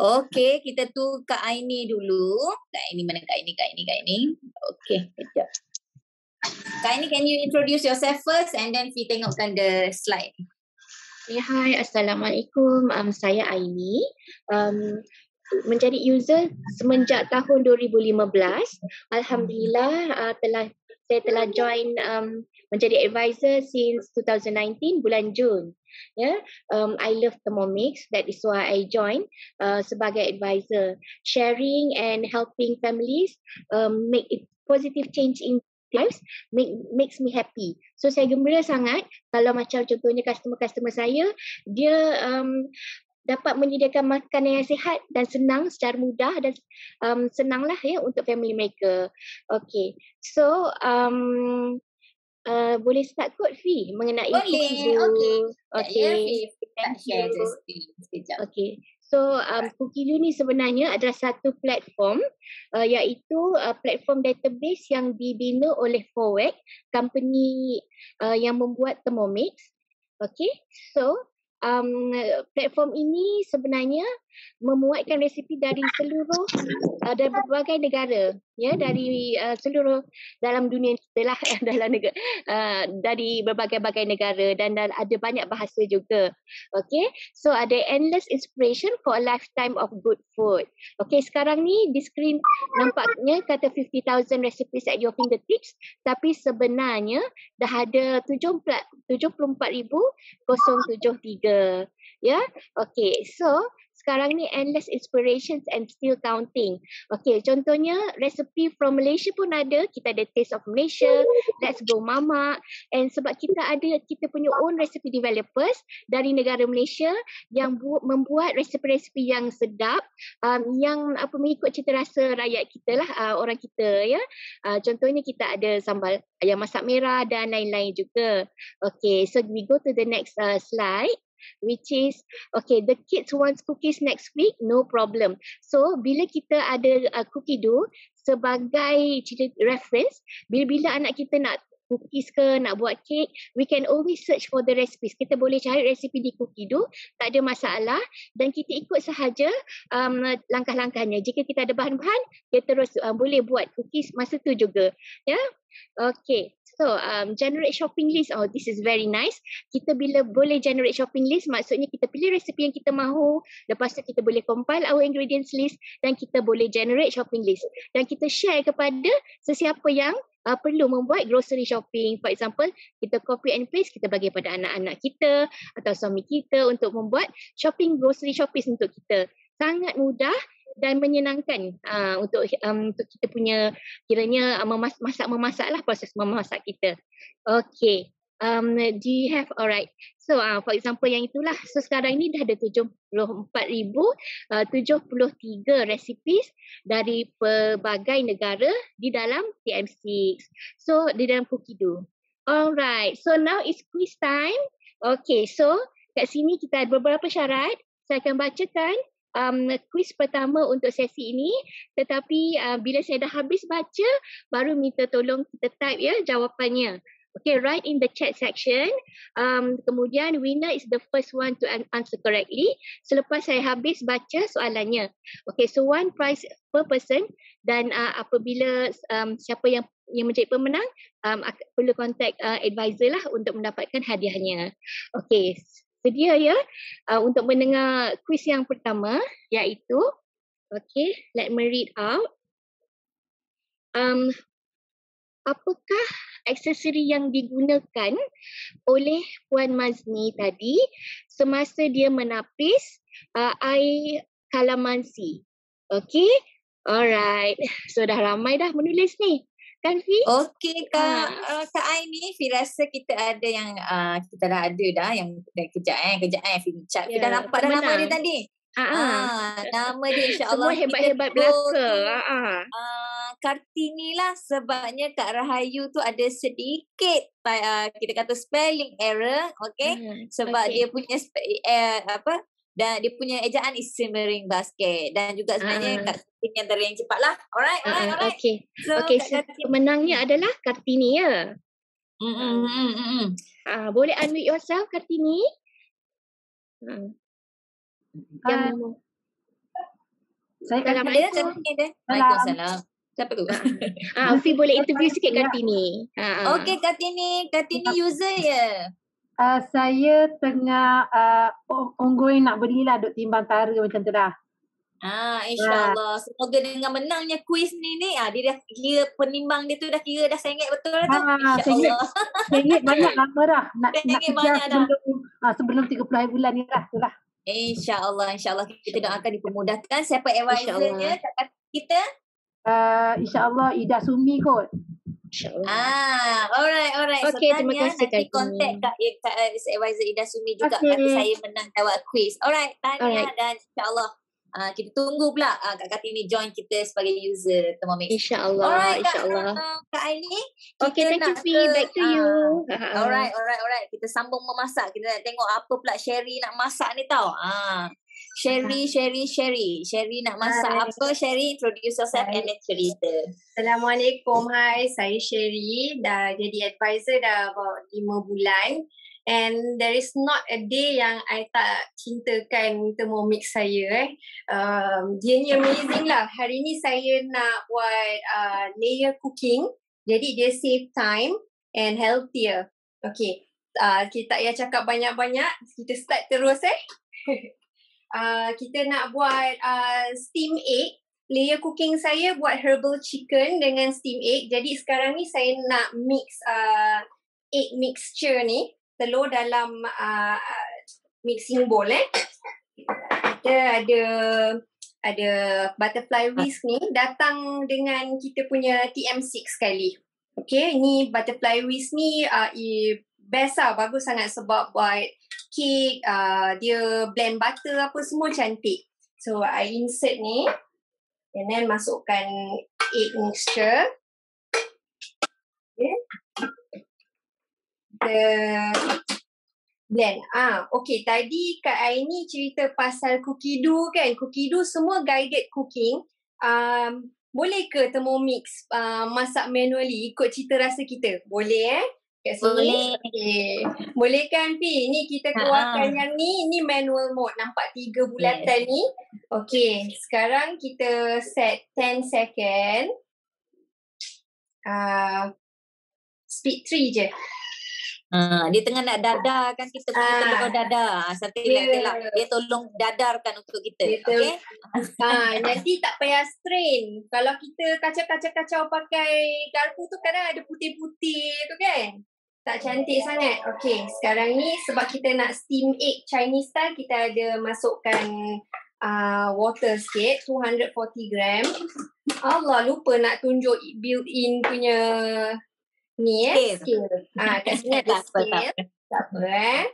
Okay, kita tu Kak Aini dulu. Kak Aini mana Kak Aini? Okay, kejap. Kak Aini, can you introduce yourself first and then we tengokkan the slide. Hai, Assalamualaikum. Saya Aini. Menjadi user semenjak tahun 2015. Alhamdulillah saya telah join menjadi advisor since 2019 bulan Jun. I love Thermomix. That is why I join sebagai advisor, sharing and helping families make it positive change in lives makes me happy. So saya gembira sangat kalau macam contohnya customer saya dia dapat menyediakan makanan yang sihat dan senang secara mudah dan senanglah untuk family mereka. Okay. So boleh start kot Fi mengenai Cookie Do. Okay. Thank you. Okay. So Cookie Do ni sebenarnya adalah satu platform iaitu platform database yang dibina oleh Forward, company yang membuat Thermomix. Okay. So platform ini sebenarnya memuatkan resipi dari seluruh dari berbagai negara, dari seluruh dalam dunia kita lah, dari berbagai-bagai negara dan ada banyak bahasa juga. Okay, so ada endless inspiration for a lifetime of good food. Okay, sekarang ni di skrin nampaknya kata 50,000 recipes at your fingertips, tapi sebenarnya dah ada 74,073. Okay, so sekarang ni endless inspirations and still counting. Okay, contohnya resipi from Malaysia pun ada. Kita ada Taste of Malaysia, Let's Go Mama, and sebab kita punya own recipe developers dari negara Malaysia yang membuat resipi-resipi yang sedap, yang mengikut cita rasa rakyat kita lah, orang kita contohnya kita ada sambal ayam masak merah dan lain-lain juga. Okay, so we go to the next slide, which is the kids want cookies next week, no problem. So bila kita ada Cookie Do sebagai reference, bila anak kita nak cookies ke, nak buat cake, we can always search for the recipes. Kita boleh cari resipi di Cookie Do, tak ada masalah, dan kita ikut sahaja langkah-langkahnya. Jika kita ada bahan-bahan, kita terus boleh buat cookies masa tu juga. Okay, so generate shopping list. Oh, this is very nice. Kita bila boleh generate shopping list, maksudnya kita pilih resipi yang kita mahu, lepas tu kita boleh compile our ingredients list dan kita boleh generate shopping list. Dan kita share kepada sesiapa yang perlu membuat grocery shopping. For example, kita copy and paste, kita bagi pada anak-anak kita atau suami kita untuk membuat grocery shopping untuk kita. Sangat mudah dan menyenangkan untuk kita punya kiranya memasak lah, proses memasak kita. Okay. Do you have, alright. So for example yang itulah. So sekarang ni dah ada 74,073 recipes dari pelbagai negara di dalam TM6. So di dalam Cookie Do. Alright. So now it's quiz time. Okay. So kat sini kita ada beberapa syarat. Saya akan bacakan quiz pertama untuk sesi ini, tetapi bila saya dah habis baca baru minta tolong kita type jawapannya. Okay, write in the chat section. Kemudian winner is the first one to answer correctly selepas saya habis baca soalannya. Okay, so one prize per person, dan apabila siapa yang menjadi pemenang perlu contact advisor lah untuk mendapatkan hadiahnya. Okay, sedia untuk mendengar kuis yang pertama, iaitu let me read out. Apakah aksesori yang digunakan oleh Puan Mazmi tadi semasa dia menapis air kalamansi? Okay, alright. So dah ramai dah menulis ni. Kan Fi? Okey Kak Aini, Fi rasa kita ada yang kita dah ada dah yang kejap Fi dah nampak dah nama dia tadi. Nama dia insya-Allah Semua hebat-hebat belaka. Kartini lah, sebabnya Kak Rahayu tu ada sedikit kita kata spelling error, okey? Sebab dia punya dan dia punya ejaan is simmering basket, dan juga sebenarnya Kak Kartini antara yang cepatlah. Alright. Okey. So, Okey, Kak Kartini. pemenangnya adalah Kartini ya. Boleh unmute yourself Kartini? Assalamualaikum. Waalaikumsalam. Siapa tu? Fi boleh interview sikit Kartini. Okey, Kartini user ya. Saya tengah ongoing nak belilah duk timbang tara macam tu dah. InsyaAllah. Semoga dengan menangnya kuis ni dia dah kira penimbang dia tu dah kira dah sengit betul dah tu. InsyaAllah. Sengit banyak lama dah. Nak banyak dah. Sebelum 30 hari bulan ni lah. Tu lah. InsyaAllah kita doakan dipermudahkan. Siapa advisornya kita? InsyaAllah Ida Sumi kot. Alright. Okay, so terima kasih nanti contact Kak advisor Ida Sumi juga kata saya menang jawab quiz. Alright, tanya dan insyaAllah kita tunggu pula Kak Kartini join kita sebagai user Thermomix. InsyaAllah. Alright, InsyaAllah. Kak Aini. Okay, thank you Fi. Back to you. Alright. Kita sambung memasak. Kita nak tengok apa pula Sherry nak masak ni tau. Sherry nak masak apa? Sherry, introduce yourself and then cerita. Assalamualaikum. Hai, saya Sherry. Dah jadi advisor dah about 5 bulan. And there is not a day yang I tak cintakan Thermomix saya. Dia ni amazing lah. Hari ni saya nak buat layer cooking. Jadi dia save time and healthier. Okay. Kita tak payah cakap banyak-banyak. Kita start terus kita nak buat steam egg. Layer cooking saya buat herbal chicken dengan steam egg. Jadi sekarang ni saya nak mix egg mixture ni. Telur dalam mixing bowl Kita ada butterfly whisk ni datang dengan kita punya TM6 sekali. Okay, ni butterfly whisk ni best lah, bagus sangat sebab buat cake, dia blend butter apa semua cantik. So I insert ni and then masukkan egg mixture. Okay. Blend. Okay, tadi Kak Aini cerita pasal cookie dough kan. Cookie dough semua guided cooking. Boleh ke Thermomix masak manually ikut cita rasa kita? Boleh kat sini? Boleh. Okay. Boleh kan Pi? Ni kita keluarkan yang ni manual mode. Nampak 3 bulatan ni. Okay, sekarang kita set 10 second. Speed 3 je. Dia tengah nak dadarkan kita punya telur dadar. Dia tolong dadarkan untuk kita. Okay? Nanti tak payah strain. Kalau kita kacau-kacau pakai garpu tu kadang ada putih-putih tu kan. Tak cantik sangat. Okay, sekarang ni sebab kita nak steam egg Chinese style, kita ada masukkan water sikit, 240 gram. Allah, lupa nak tunjuk built-in punya ni scale. Kat sini ada scale. Tak apa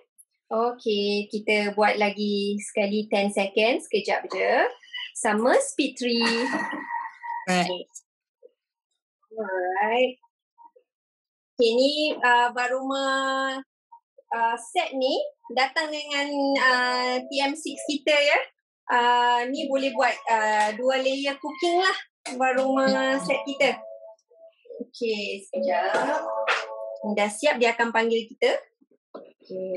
Okay, kita buat lagi sekali 10 seconds. Sekejap je. Sama speed 3. Alright. Okay, ni baruma set ni datang dengan TM6 kita ya. Ni boleh buat 2 layer cooking lah baruma set kita. Okay, sekejap. Dah siap, dia akan panggil kita. Okay.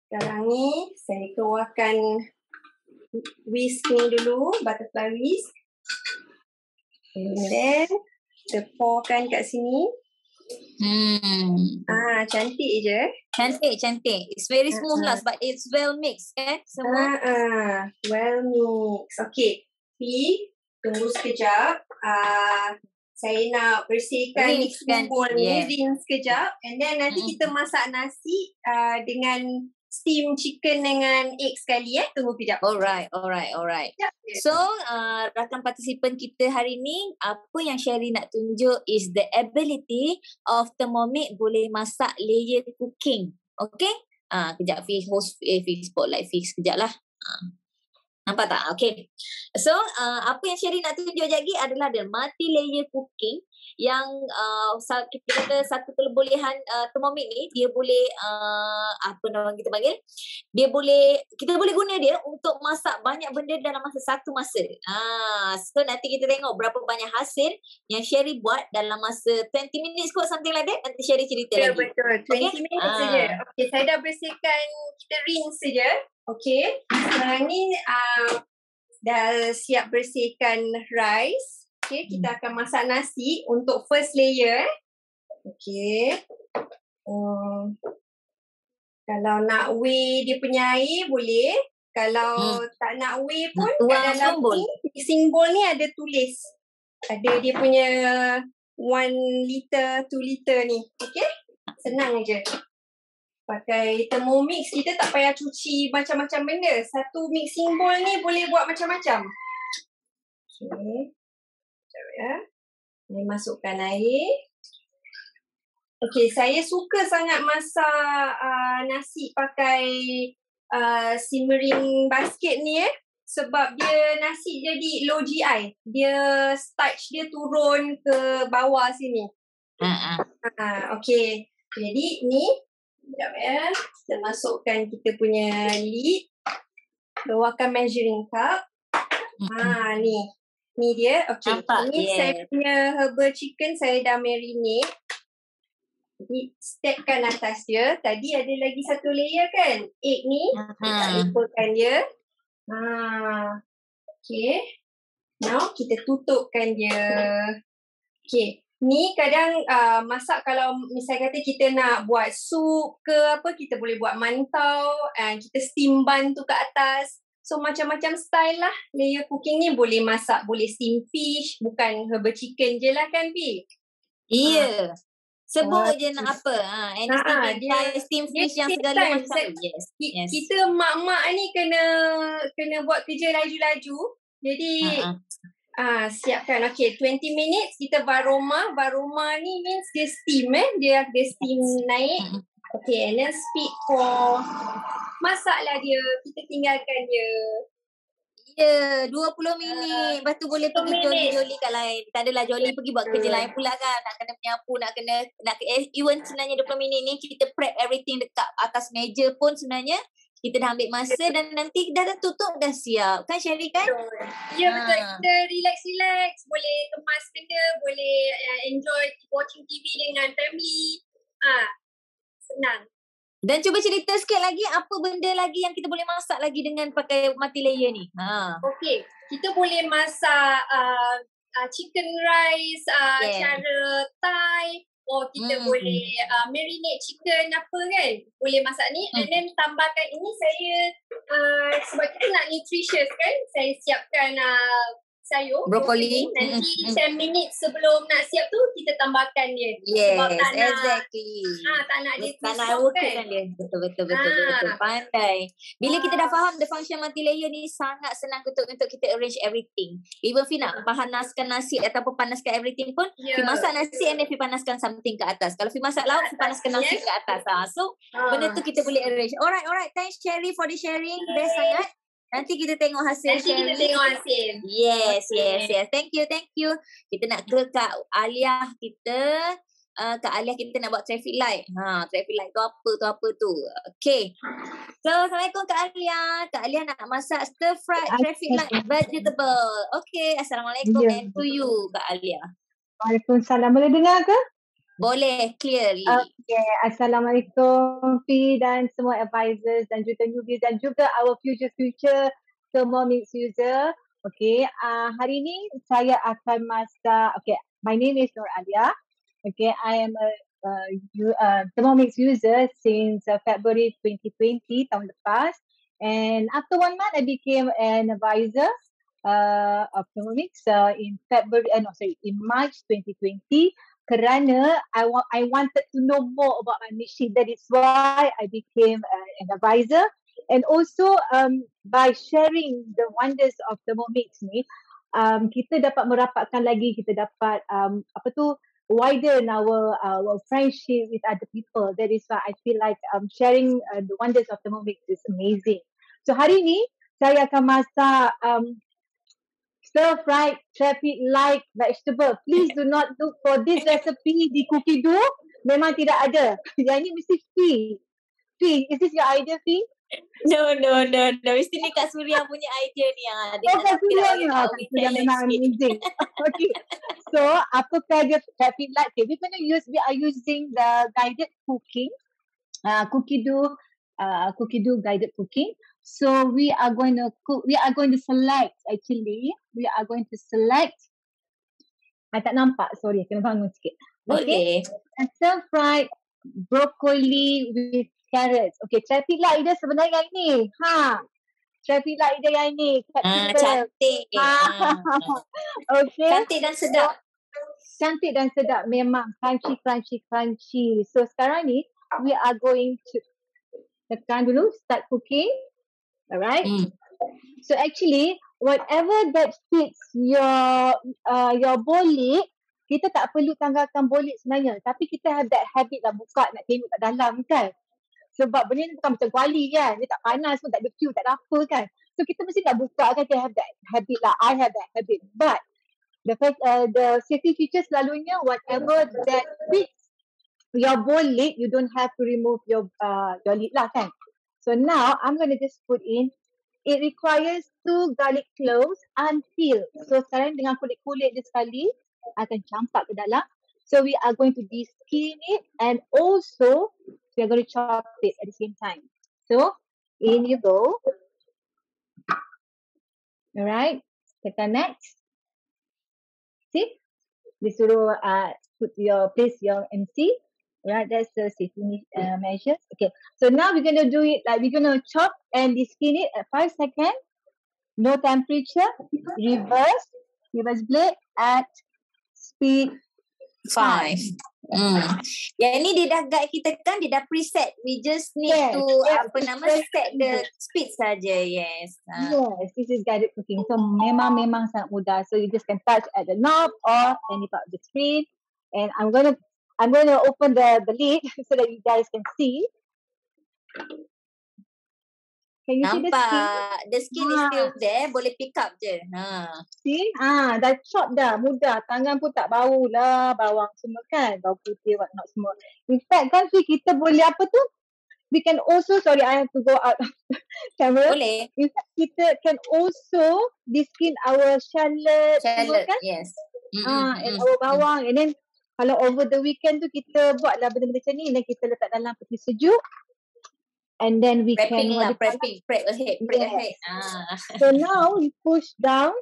Sekarang ni saya keluarkan whisk ni dulu, butterfly whisk. And then kita pourkan kat sini. Cantik je. Cantik. It's very smooth lah sebab it's well mixed kan semua. Well mixed. Okay. Pi, tunggu sekejap. Saya nak bersihkan mixing bowl ni, rinse sekejap. And then nanti kita masak nasi dengan steam chicken dengan egg sekali Tunggu kejap. Alright. So, rakan partisipan kita hari ni, apa yang Sherry nak tunjuk is the ability of Thermomix boleh masak layer cooking. Okay? Kejap, host spotlight fix kejap lah. Nampak tak? Okay. So, apa yang Sherry nak tunjuk lagi adalah the multi-layer cooking yang kita kata satu kebolehan Thermomix ni, dia boleh apa nama kita panggil, kita boleh guna dia untuk masak banyak benda dalam masa satu masa. So nanti kita tengok berapa banyak hasil yang Sherry buat dalam masa 20 minutes kot, something like that. Nanti Sherry cerita lagi. Betul, 20 minutes saja. Okay, saya dah bersihkan, kita rinse saja. Okay, sekarang ni dah siap bersihkan rice. Okay, kita akan masak nasi untuk first layer. Okay. Kalau nak weigh dia punya air boleh. Kalau tak nak weigh pun kat dalam ni, simbol ni ada tulis. Ada dia punya 1 liter, 2 liter ni. Okay, senang je. Pakai Thermomix, kita tak payah cuci macam-macam benda. Satu mixing bowl ni boleh buat macam-macam. Okay. Sekejap ya. Ni masukkan air. Okay, saya suka sangat masak nasi pakai simmering basket ni sebab dia nasi jadi low GI. Dia starch dia turun ke bawah sini. Okay. Jadi ni sekejap ya. Kita masukkan kita punya lid. Keluarkan measuring cup. Ni. Ni dia. Okay. Nampak, ni saya punya herbal chicken saya dah marinate. Jadi stackkan atas dia. Tadi ada lagi satu layer kan? Egg ni. Kita lupakan dia. Okay. Now kita tutupkan dia. Okay. Ni kadang masak kalau misalnya kata kita nak buat sup ke apa, kita boleh buat mantau, kita steam bun tu kat atas. So macam-macam style lah. Layer cooking ni boleh masak, boleh steam fish, bukan herbal chicken je lah kan Pi? Iya. Sebut je nak apa. Anything steam fish yang segala macam. Yes. Kita mak-mak ni kena buat kerja laju-laju. Jadi siapkan. Okay, 20 minutes kita varoma. Varoma ni means dia steam dia steam naik. Okay, and then speed for masaklah dia. Kita tinggalkan dia. Ya, 20 minit. Lepas tu boleh pergi joli-joli kat lain. Tak adalah joli pergi buat kerja lain pula kan. Nak kena menyapu, even sebenarnya 20 minit ni kita prep everything dekat atas meja pun sebenarnya kita dah ambil masa dan nanti dah tutup dah siap. Kan Sherry kan? Ya betul. Kita relax. Boleh kemas benda, boleh enjoy watching TV dengan family. Senang. Dan cuba cerita sikit lagi apa benda lagi yang kita boleh masak lagi dengan pakai multi-layer ni. Okay. Kita boleh masak chicken rice, cara Thai. Kita boleh marinate chicken apa kan. Boleh masak ni. And then tambahkan ini saya, sebab kita nak nutritious kan. Saya siapkan sayur. Brokoli. Nanti 10 minit sebelum nak siap tu, kita tambahkan dia. Yes, sebab tak exactly. tak nak dia tak nak tusuk kan dia. Betul. Pandai. Bila kita dah faham the function multi-layer ni, sangat senang untuk kita arrange everything. Even Fi nak panaskan nasi ataupun panaskan everything pun, Fi masak nasi and then Fi panaskan something ke atas. Kalau Fi masak lauk, Fi panaskan nasi ke atas. So, benda tu kita boleh arrange. Alright. Thanks Sherry for the sharing. Best sangat. Nanti kita tengok hasil. Yes. Thank you. Kita nak ke Kak Alia kita. Kak Alia kita nak buat traffic light. Traffic light tu apa tu. Okay. So, Assalamualaikum Kak Alia. Kak Alia nak masak stir fried traffic light vegetable. Okay. Assalamualaikum and to you Kak Alia. Waalaikumsalam. Boleh dengar ke? Boleh, clearly. Okay. Assalamualaikum Fi dan semua advisors dan juga newbies dan juga our future Thermomix user. Okay. Hari ni saya akan masak. Okay. My name is Nur Alia. Okay. I am a Thermomix user since February 2020, tahun lepas. And after 1 month, I became an advisor of Thermomix in March 2020. Kerana I wanted to know more about my machine. That is why I became an advisor. And also by sharing the wonders of Thermomix ni, kita dapat merapatkan lagi, kita dapat widen our friendship with other people. That is why I feel like sharing the wonders of Thermomix is amazing. So hari ni saya akan masak stir fried traffic light vegetable. Please do not look for this recipe di Cookie Do. Memang tidak ada. Yang ini mesti Fee. Fee, is this your idea, Fee? No. Mesti ni Kak Suria punya idea ni. Kak Suria ni. Kak Suria memang amazing. Okay. So, apakah dia traffic light? Okay, we are using the guided cooking. Cookie Do guided cooking. So we are going to select. I tak nampak, sorry, kena bangun sikit. Okay. Stir fried broccoli with carrots. Okay, traffic light dia sebenarnya yang ni. Traffic light dia yang ni. Cantik. Okay. Cantik dan sedap. Memang crunchy. So sekarang ni we are going to tekan dulu start cooking. Alright. So actually whatever that fits your bolik, kita tak perlu tanggalkan bolik sebenarnya, tapi kita have that habit lah buka nak tengok kat dalam kan. Sebab benda ni bukan macam kuali kan, dia tak panas pun, tak ada fuel, tak ada apa kan. So kita mesti nak buka kan, kita have that habit lah. I have that habit. But the safety feature selalunya whatever that fits your bolik, you don't have to remove your lid lah kan. So now I'm going to just put in, it requires 2 garlic cloves unpeeled. So sekarang dengan kulit-kulit dia sekali akan campak ke dalam. So we are going to de-skin it and also we are going to chop it at the same time. So in you go. Alright, tekan next. See, disuruh place your MC. Right, that's the safety measures. Okay, so now we're going to do it like we're going to chop and de-skin it at 5 seconds. No temperature. Reverse blade at speed 5. Yang ni dia dah guide kita kan, dia dah preset. We just need to set the speed saja. Yes, this is guided cooking. So memang sangat mudah. So you just can touch at the knob or any part of the screen. And I'm going to open the lid so that you guys can see. Can you see the skin? The skin is still there. Boleh pick up je. See? Dah chop dah. Mudah. Tangan pun tak bau lah. Bawang semua kan. Bau putih, whatnot semua. In fact kan, kita boleh apa tu? We can also, sorry, I have to go out of camera. Boleh. In fact, kita can also de-skin our shallot. Kan? Yes. And our bawang. And then, kalau over the weekend tu kita buatlah benda-benda macam ni, dan kita letak dalam peti sejuk. And then we prep ahead. So now we push down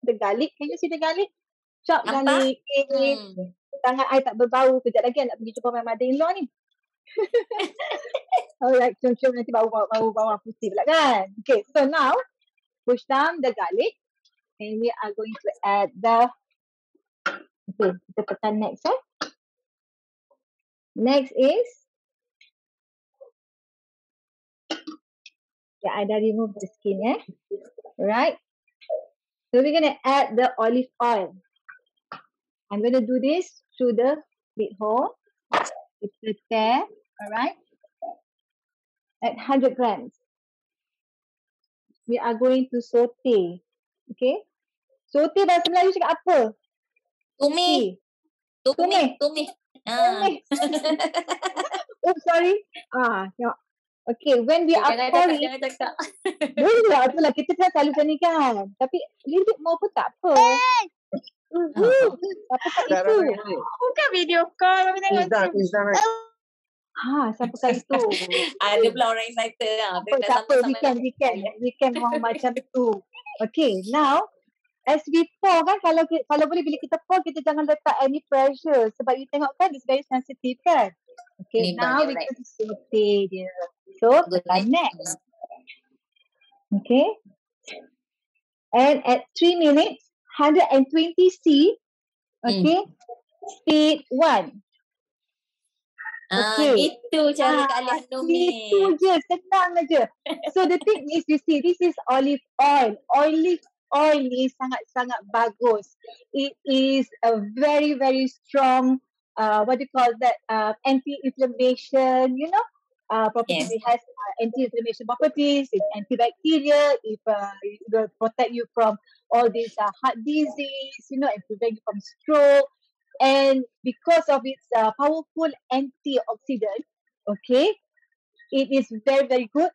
the garlic. Can you see the garlic? Chop garlic. Tangan I tak berbau. Kejap lagi nak pergi jumpa my mother-in-law ni. Alright, cium-cium nanti bau bawang putih pula kan. Okay, so now push down the garlic. And we are going to add the, okay, kita tekan next. Next is, I dah remove the skin. Right. So we're going to add the olive oil. I'm going to do this through the lid hole. It's there. Alright. At 100 grams. We are going to saute. Okay. Saute bahasa Melayu cakap apa? Tumis. Oh, sorry. Okay, when we are pouring, boleh lah, itulah kita kan selalu macam ni kan. Tapi little bit more pun tak apa. Apa kat itu? Bukan video call, kami tengok tu. Siapa kat itu? Ada pula orang excited lah. Tak apa, we can mau macam tu. Okay, now, as we pour kan, kalau boleh bila kita pour, kita jangan letak any pressure. Sebab you tengok kan, it's very sensitive kan. Okay, now we can saute dia. So, next. Okay. And at 3 minutes, 120C. Okay. Speed 1. Okay. Itu cara Kak Alif tumis. Itu je, senang aja. So, the thing is, you see, this is olive oil. Olive oil ni sangat-sangat bagus. It is a very, very strong, what do you call that, anti-inflammation, you know. properties. Yes. It has anti-inflammation properties, it's antibacterial, it will protect you from all these heart disease, and prevent you from stroke. And because of its powerful antioxidant, okay, it is very, very good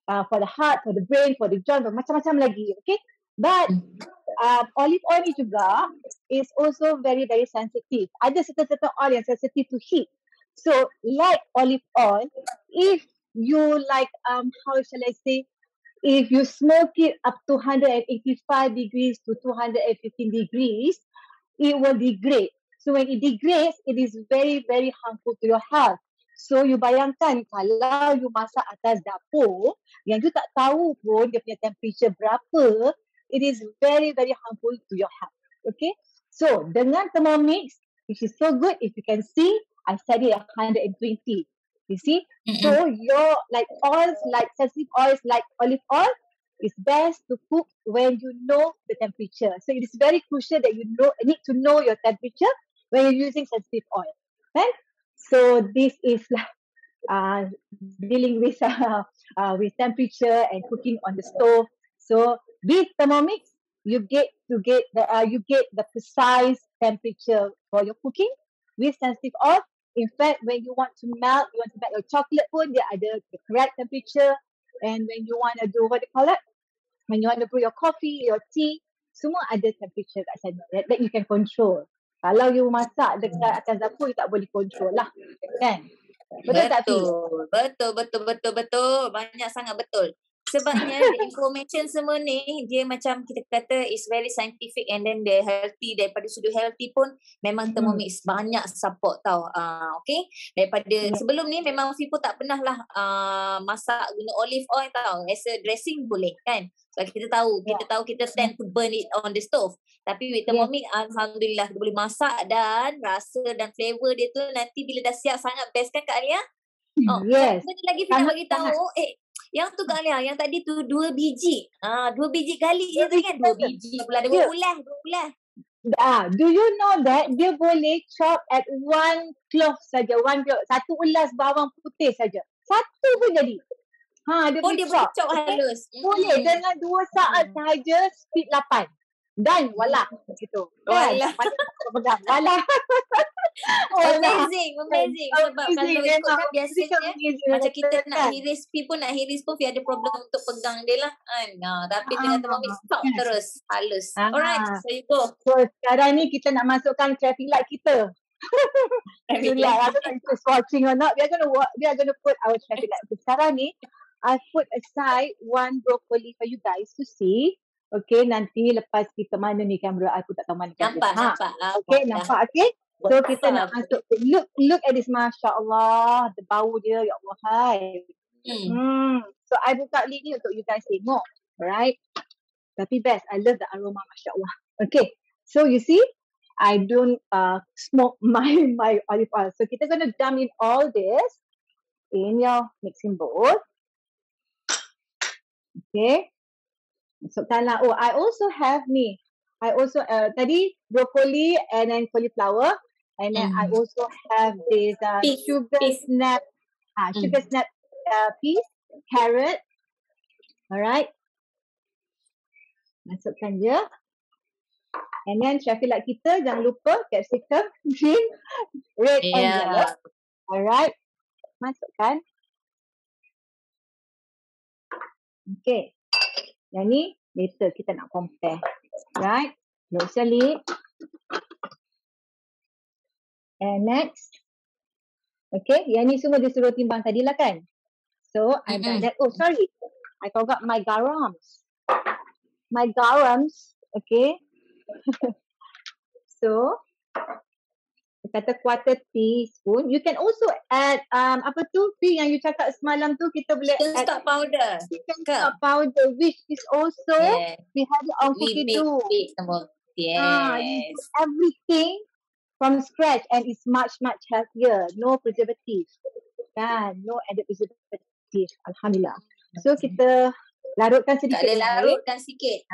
for the heart, for the brain, for the joint, macam-macam lagi, okay. But olive oil ni juga is also very, very sensitive. Ada certain oil yang sensitive to heat. So, like olive oil, if you like, how shall I say, if you smoke it up to 185 degrees to 215 degrees, it will degrade. So when it degrades, it is very, very harmful to your health. So you bayangkan kalau you masak atas dapur, yang you tak tahu pun dia punya temperature berapa, it is very, very harmful to your health. Okay? So dengan Thermomix, which is so good, if you can see, I set it at 120. You see? So your like oils, like sensitive oils like olive oil, is best to cook when you know the temperature. So it is very crucial that you need to know your temperature when you're using sensitive oil. Right? So this is dealing with temperature and cooking on the stove. So with Thermomix, you get the precise temperature for your cooking. With sensitive oil, in fact, when you want to melt your chocolate pun, dia ada the correct temperature. And when you want to do, when you want to brew your coffee, your tea, semua ada temperature kat sana that you can control. Kalau you masak dekat atas dapur, you tak boleh control lah. Kan? Betul tak, Fi? Betul. Banyak sangat betul. Sebabnya the information semua ni, dia macam kita kata is very scientific, and then the healthy, daripada sudut healthy pun memang Thermomix banyak support tau. Okay. Daripada sebelum ni memang Fi pun tak pernah lah masak guna olive oil tau. As a dressing boleh kan. So kita tahu kita tend to burn it on the stove. Tapi with Thermomix, alhamdulillah kita boleh masak, dan rasa dan flavor dia tu nanti bila dah siap sangat best kan Kak Alia? Yes. Satu lagi Fi nak bagi tahu, yang tu Kak Alia, yang tadi tu 2 biji. 2 biji gali je tu kan? 2 biji pula, ada 2 ulas. Do you know that dia boleh chop at one clove saja, satu ulas bawang putih saja. Satu pun jadi. Dia boleh chop halus. Boleh dengan 2 saat sahaja, speed 8. Dan walah gitu. Walah. Pegang walah. Amazing. Sebab kalau ikutkan biasanya macam kita nak hiris pun Fi ada problem untuk pegang dia lah kan. Tapi dengan Thermomix stop terus halus. Alright, so you go. So sekarang ni kita nak masukkan traffic light kita. Traffic light, I don't know if it's watching or not. We are gonna put our traffic light. Sekarang ni I put aside 1 broccoli for you guys to see. Okay, nanti lepas kita mana ni kamera, I pun tak tahu mana kamera. Nampak. Okay, nampak. Okay. So kita nak masuk. Look at this, Masya Allah. The bau dia, ya Allah. Hai. So I buka lid ni untuk you guys tengok. Alright. Tapi best, I love the aroma, Masya Allah. Okay. So you see, I don't smoke my olive oil. So kita gonna dump in all this in your mixing bowl. Okay. Masukkanlah. I also have ni. Tadi broccoli and then cauliflower, and then I also have this sugar snap peas, carrot. Alright. Masukkan je. And then traffic light kita, jangan lupa capsicum, green, red and yellow. Alright. Masukkan. Okay. Yang ni later kita nak compare. Right? Close your lid. And next. Okay. Yang ni semua dia suruh timbang tadi lah kan? So, I've done that. Oh, sorry. I forgot my garams. Okay. So, kata quarter teaspoon. You can also add apa tu Fi yang you cakap semalam tu, kita boleh chicken add stock powder. chicken stock powder, which is also we have it on cookie dough. Yes. Everything from scratch, and it's much healthier. No preservative. Kan? No added preservative. Alhamdulillah. So kita larutkan sedikit. Larutkan sikit.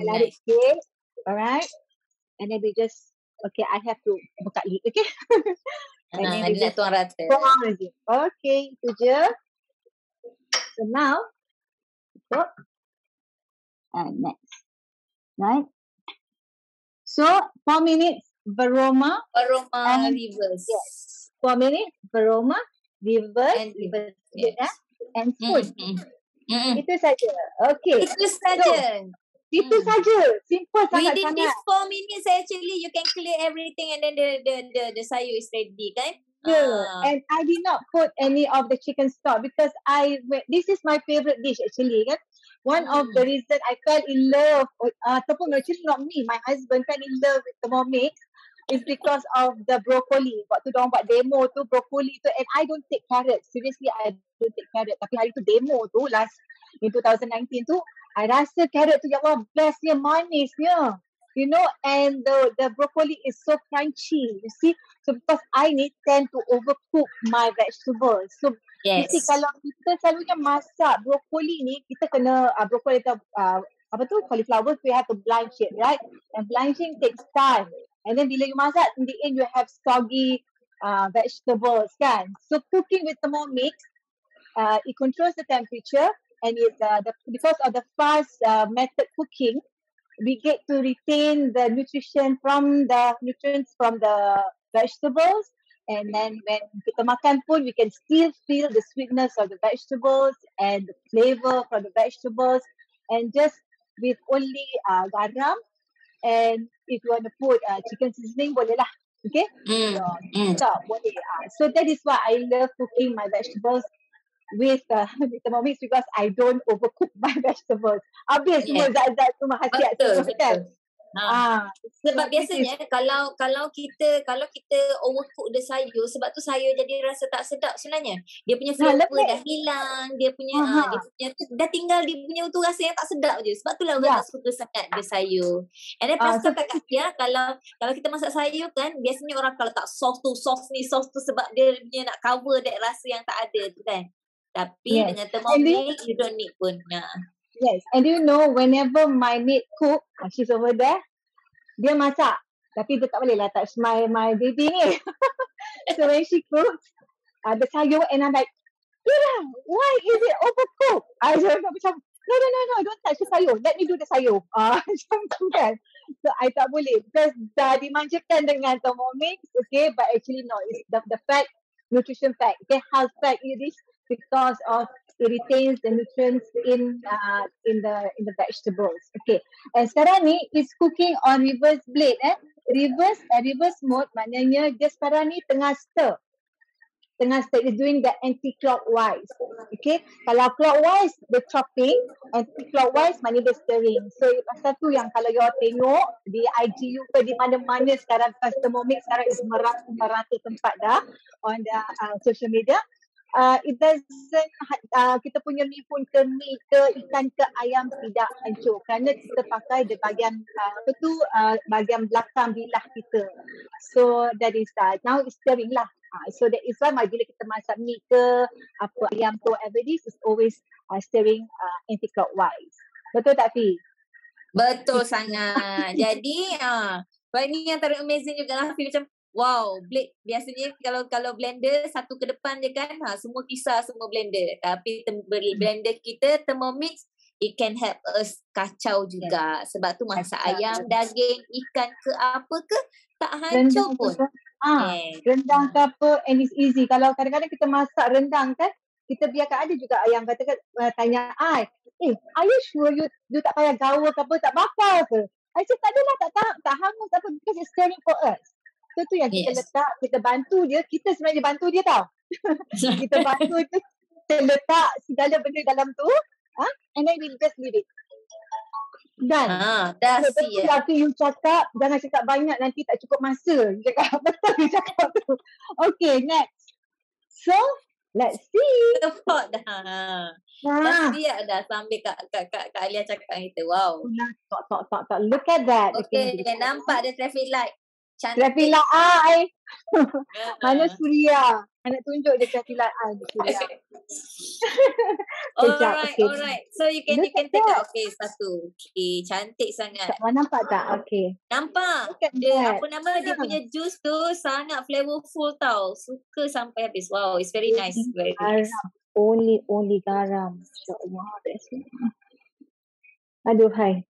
Larut sikit. Alright. And then we just, okay, I have to buka lid, okay. And then Dia nak tuang rata. tuang je. Okay, itu je. So now, next. Right. So 4 minutes Varoma. Aroma And- reverse. yes. 4 minutes Varoma, reverse, And reverse. Yes. and food. Mm-mm. Itu saja. Okay. Itu saja. Itu saja. Simple Within sangat-sangat. this 4 minutes actually you can clear everything and then the sayur is ready kan? And I did not put any of the chicken stock because this is my favorite dish actually kan. One of the reason I fell in love ataupun actually not me, my husband fell in love with Thermomix is because of the broccoli. Waktu diorang buat demo tu broccoli tu, and I don't take carrot. Seriously, I don't take carrot. Tapi hari tu demo tu last in 2019 tu, I rasa carrot tu ya Allah bestnya, manisnya. You know, and the broccoli is so crunchy. You see, so because I tend to overcook my vegetables. So you see, kalau kita selalunya masak broccoli ni, kita kena broccoli atau cauliflower, we have to blanch it, right? And blanching takes time. And then bila you masak, in the end you have soggy vegetables, kan? So cooking with Thermomix, it controls the temperature, and because of the fast method cooking, we get to retain the nutrients from the vegetables, and then when kita makan pun we can still feel the sweetness of the vegetables and the flavor from the vegetables, and just with only garam, and if you want to put chicken seasoning boleh lah, okay? So boleh. So that is why I love cooking my vegetables with Thermomix, because I don't overcook my vegetables. Habis semua zat-zat tu mahasiat semua kan. Sebab biasanya kalau kita overcook the sayur, sebab tu sayur jadi rasa tak sedap sebenarnya. Dia punya flavor dah hilang, dia punya dah tinggal dia punya tu rasa yang tak sedap je. Sebab tu lah orang tak suka sangat the sayur. And then perasan tak Kak Fia, kalau kita masak sayur kan, biasanya orang kalau tak sauce tu sebab dia punya nak cover that rasa yang tak ada tu kan. Tapi dengan Thermomix you don't need pun. Yes, and you know whenever my maid cook, she's over there, dia masak. Tapi dia tak boleh lah touch my baby ni. So when she cooks, the sayur, and I'm like, Ira, why is it overcooked? I just macam, no, don't touch the sayur. Let me do the sayur. Macam tu kan. So I tak boleh because dah dimanjakan dengan Thermomix, okay, but actually no, it's the fact, nutrition fact, okay, health fact it is because of it retains the nutrients in the vegetables. Okay. And sekarang ni is cooking on reverse blade. Reverse mode maknanya dia sekarang ni tengah stir is doing the anti-clockwise. Okay. Kalau clockwise the chopping, anti-clockwise maknanya the stirring. So pasal tu yang kalau you tengok di IGU ke di mana-mana sekarang, Thermomix sekarang is merata tempat dah on the social media. It doesn't kita punya mi pun ke mi ke ikan ke ayam tidak hancur kerana kita pakai di bahagian bahagian belakang bilah kita. So that is now it's stirring lah. So that is why bila kita masak mi ke apa ayam ke whatever this is always stirring anti-clockwise. Betul tak Fi? Betul sangat. Jadi ini yang terlalu amazing juga lah Fi, macam wow, blade biasanya kalau blender satu ke depan je kan, semua kisar semua blender. Tapi blender kita Thermomix, it can help us kacau juga. Sebab tu masak ayam, daging, ikan ke apa ke tak hancur pun. Rendang ke apa, and it's easy. Kalau kadang-kadang kita masak rendang kan, kita biarkan ada juga yang katakan tanya are you sure you tak payah gaul ke apa, tak bakar ke? I cakap tak adalah, tak hangus apa, because it's stirring for us. So tu yang kita letak, kita bantu dia, kita sebenarnya bantu dia tau. Kita bantu dia, kita letak segala benda dalam tu, and then we'll just leave it. Dan dah siap. Tapi you cakap, jangan cakap banyak nanti tak cukup masa. You cakap betul you cakap tu. Okay, next. So, let's see. The pot dah. Dah siap dah sambil Kak Alia cakap kita. Wow. Tak. Look at that. Okay, nampak ada traffic light. cantik. Traffic light. Mana Ah. Suria? Nak tunjuk dia traffic light Suria. Kejap, okay. Alright. So you can Look at take that. out. Okay, satu. Okay, cantik sangat. Kak Wan nampak tak? Okay. Nampak? Look at Dia that. apa nama dia punya juice tu sangat flavorful tau. Suka sampai habis. Wow, it's very nice. Very nice. Garam. Only garam. InsyaAllah. Aduh, hai.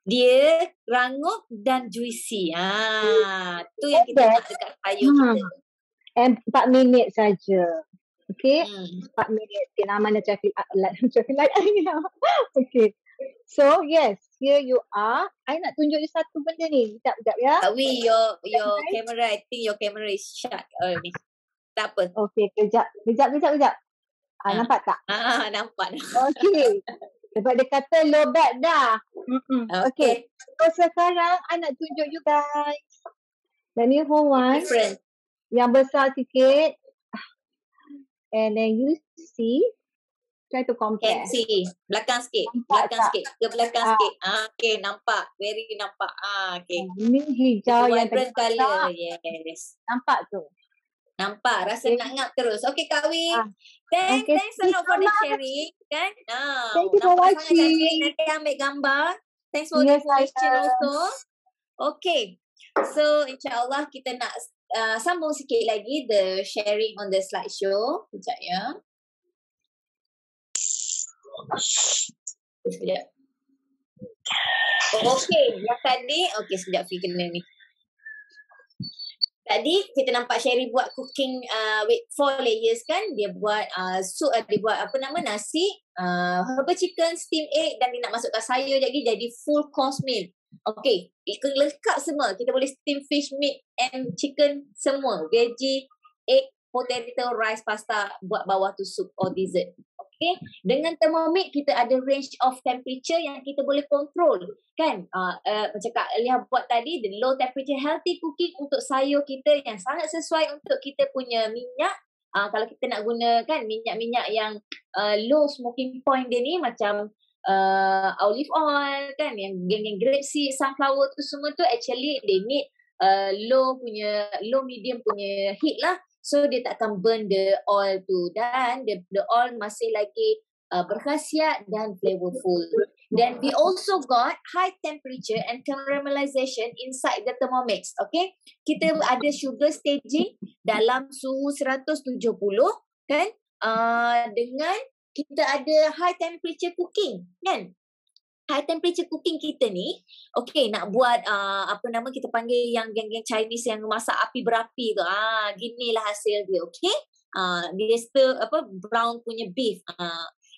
Dia rangup dan juicy. Tu yang kita nak dekat sayur kita. And 4 minit saja. Okay. 4 Hmm. minit. Okay, nama mana traffic light. Traffic light. Okay. So, yes. Here you are. I nak tunjuk you satu benda ni. Sekejap ya. Kak Wee, your camera, I think your camera is shut already. Tak apa. Okay, kejap. Nampak tak? Nampak. Okay. Sebab dia kata low bat dah. Okay. So sekarang I nak tunjuk you guys. Let me hold one. Different. Yang besar sikit. And then you see. Try to compare. Can see. Belakang sikit. Nampak Belakang tak? sikit. Ke belakang sikit. Okay, nampak. Very nampak. Okay. Ini hijau yang Vibrant tadi colour. besar. Yes. Nampak tu. Nampak. Rasa Okay. nak ngap terus. Okay, Kak Wee. Okay, Thanks a lot for the sama. sharing. Kan? Thank you for Nampak sangat watching. cantik. Nanti ambil gambar. Thanks for the Yes, information saya. also. Okay. So, insyaAllah kita nak sambung sikit lagi the sharing on the slideshow. Sekejap ya. Sekejap. Okay. Yang tadi. Okay, sekejap Fee kena ni. Tadi kita nampak Sherry buat cooking with 4 layers kan. Dia buat soup, dia buat apa nama nasi, herbal chicken, steam egg dan dia nak masukkan sayur lagi jadi full course meal. Okay, lengkap semua. Kita boleh steam fish, meat and chicken semua. Veggie, egg, potato, rice, pasta buat bawah tu soup or dessert. Okay, dengan Thermomix kita ada range of temperature yang kita boleh control kan. Macam Kak Lia buat tadi, the low temperature healthy cooking untuk sayur kita yang sangat sesuai untuk kita punya minyak. Kalau kita nak guna kan minyak-minyak yang low smoking point dia ni macam olive oil kan, yang grapeseed, sunflower tu semua tu actually they need low medium punya heat lah. So dia tak akan burn the oil tu dan the oil masih lagi berkhasiat dan flavorful. Then we also got high temperature and caramelization inside the Thermomix. Okay, kita ada sugar staging dalam suhu 170 kan, dengan kita ada high temperature cooking kan. High temperature cooking kita ni, okay, nak buat apa nama kita panggil yang geng-geng Chinese yang masak api berapi tu. Ginilah hasil dia, okay. Dia stir brown punya beef.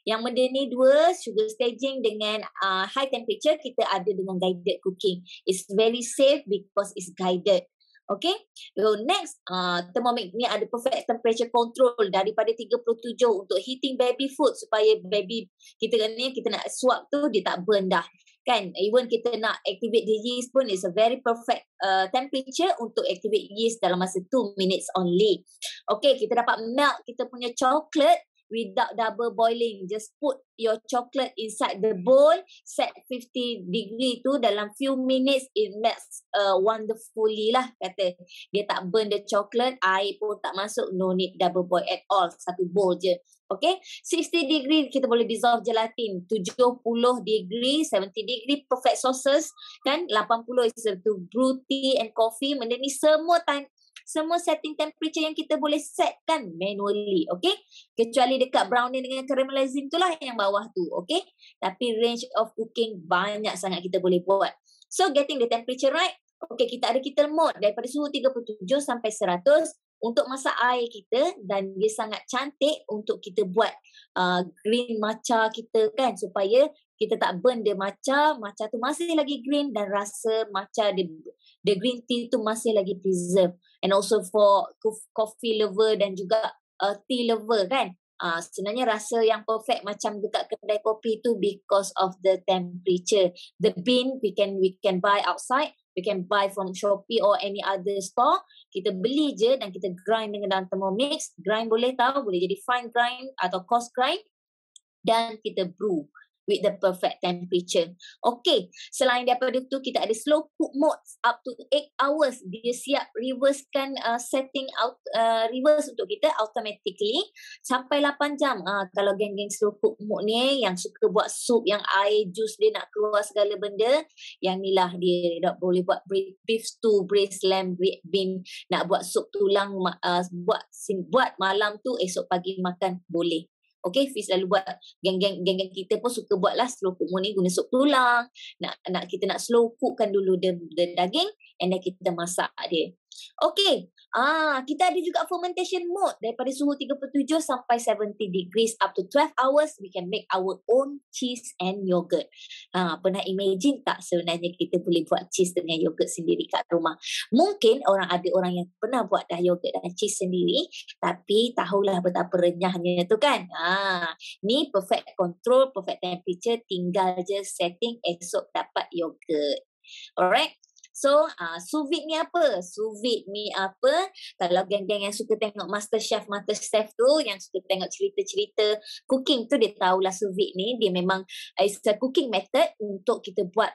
Yang benda ni dua, sugar staging dengan high temperature kita ada dengan guided cooking. It's very safe because it's guided. Okay. So next, Thermomix ni ada perfect temperature control daripada 37 untuk heating baby food supaya baby kita ni kita nak suap tu dia tak burn dah. Kan, even kita nak activate the yeast pun is a very perfect temperature untuk activate yeast dalam masa 2 minutes only. Okay, kita dapat melt kita punya chocolate without double boiling. Just put your chocolate inside the bowl, set 50 degree tu dalam few minutes, it melts wonderfully lah kata. Dia tak burn the chocolate, air pun tak masuk, no need double boil at all, satu bowl je. Okay, 60 degree kita boleh dissolve gelatin, 70 degree, 70 degree perfect sauces kan, 80 is to brew tea and coffee. Benda ni semua setting temperature yang kita boleh set kan manually, okay? Kecuali dekat browning dengan caramelizing tu lah yang bawah tu, okay? Tapi range of cooking banyak sangat kita boleh buat. So getting the temperature right, okay, kita ada kettle mode daripada suhu 37 sampai 100 untuk masak air kita dan dia sangat cantik untuk kita buat green matcha kita kan, supaya kita tak burn the matcha tu masih lagi green dan rasa matcha the green tea tu masih lagi preserve. And also for coffee lover dan juga tea lover kan, sebenarnya rasa yang perfect macam dekat kedai kopi tu because of the temperature. The bean we can buy outside, we can buy from Shopee or any other store. Kita beli je dan kita grind dengan dalam Thermomix. Grind boleh jadi fine grind atau coarse grind dan kita brew. with the perfect temperature. Okay, selain daripada tu kita ada slow cook mode up to 8 hours. Dia siap reversekan setting out reverse untuk kita automatically sampai 8 jam. Kalau geng-geng slow cook mode ni yang suka buat sup yang air jus dia nak keluar segala benda, yang ni lah dia boleh buat beef stew, braised lamb, red bean, nak buat sup tulang, buat malam tu esok pagi makan boleh. Okay, Fiz selalu buat, geng-geng kita pun suka buat lah slow cook ni guna sup tulang. Kita nak slow cookkan dulu the daging and then kita masak dia. Okay, kita ada juga fermentation mode daripada suhu 37 sampai 70 degrees up to 12 hours. We can make our own cheese and yogurt. Pernah imagine tak sebenarnya kita boleh buat cheese dengan yogurt sendiri kat rumah? Mungkin ada orang yang pernah buat dah yogurt dan cheese sendiri, tapi tahulah betapa renyahnya tu kan. Ni perfect control, perfect temperature, tinggal je setting, esok dapat yogurt. Alright. So, sous vide ni apa? Sous vide ni apa? Kalau geng-geng yang suka tengok MasterChef tu, yang suka tengok cerita-cerita cooking tu, dia tahulah sous vide ni. Dia memang it's a cooking method untuk kita buat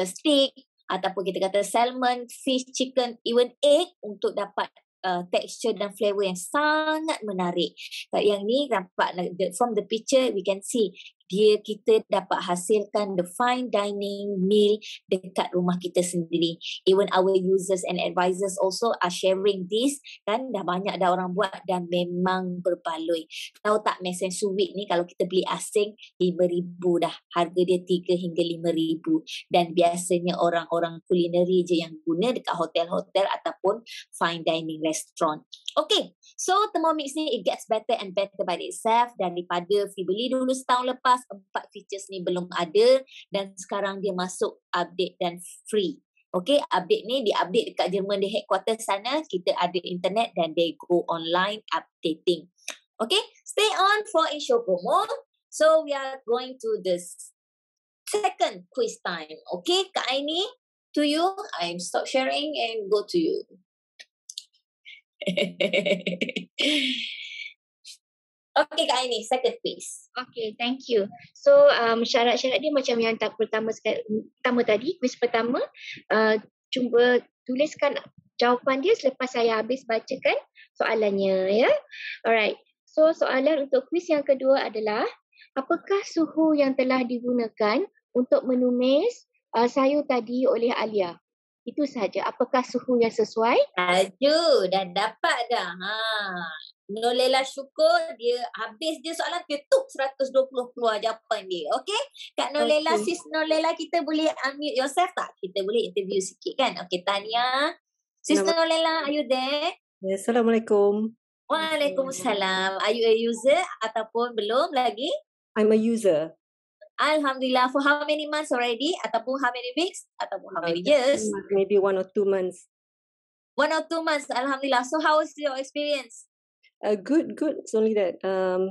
steak ataupun kita kata salmon, fish, chicken, even egg untuk dapat texture dan flavor yang sangat menarik. Yang ni nampak from the picture we can see kita dapat hasilkan the fine dining meal dekat rumah kita sendiri. Even our users and advisors also are sharing this kan, dah banyak dah orang buat dan memang berbaloi. Tahu tak mesin sous vide ni kalau kita beli asing RM5,000 dah. Harga dia 3 hingga RM5,000 dan biasanya orang-orang kulineri je yang guna dekat hotel-hotel ataupun fine dining restaurant. Okay, so Thermomix ni it gets better and better by itself daripada beli dulu setahun lepas. 4 features ni belum ada dan sekarang dia masuk update dan free. Okay, update ni di-update dekat Jerman, di headquarters sana. Kita ada internet dan they go online updating. Okay, stay on for in-show promo. So we are going to this second quiz time. Okay, Kak Aini, to you. I'm stop sharing and go to you. Okay Kak Aini, second quiz. Okay, thank you. So syarat-syarat dia macam yang pertama tadi, quiz pertama. Cuba tuliskan jawapan dia selepas saya habis bacakan soalannya ya. Alright. So soalan untuk quiz yang kedua adalah, apakah suhu yang telah digunakan untuk menumis sayur tadi oleh Alia? Itu sahaja. Apakah suhu yang sesuai? Dah dapat dah. Nolela syukur dia habis je soalan ketuk 120 keluar jawapan dia. Okay? Kak Nolela, okay. Sis Nolela, kita boleh unmute yourself tak? Kita boleh interview sikit kan? Okay, Tania. Sis Nolela, are you there? Assalamualaikum. Waalaikumsalam. Are you a user ataupun belum lagi? I'm a user. Alhamdulillah. For how many months already? Ataupun how many weeks? Ataupun how many years? Maybe 1 or 2 months. 1 or 2 months. Alhamdulillah. So how is your experience? Good. It's only that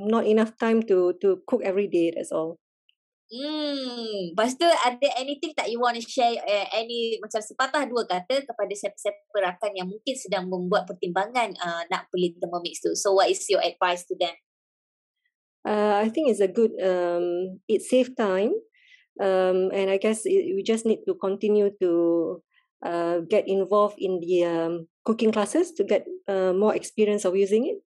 not enough time to cook every day. That's all. Lepas tu ada anything that you want to share, any macam sepatah dua kata kepada siapa-siapa rakan yang mungkin sedang membuat pertimbangan nak beli Thermomix tu. So what is your advice to them? I think it's a good, it save time, and I guess we just need to continue to get involved in the cooking classes to get more experience of using it.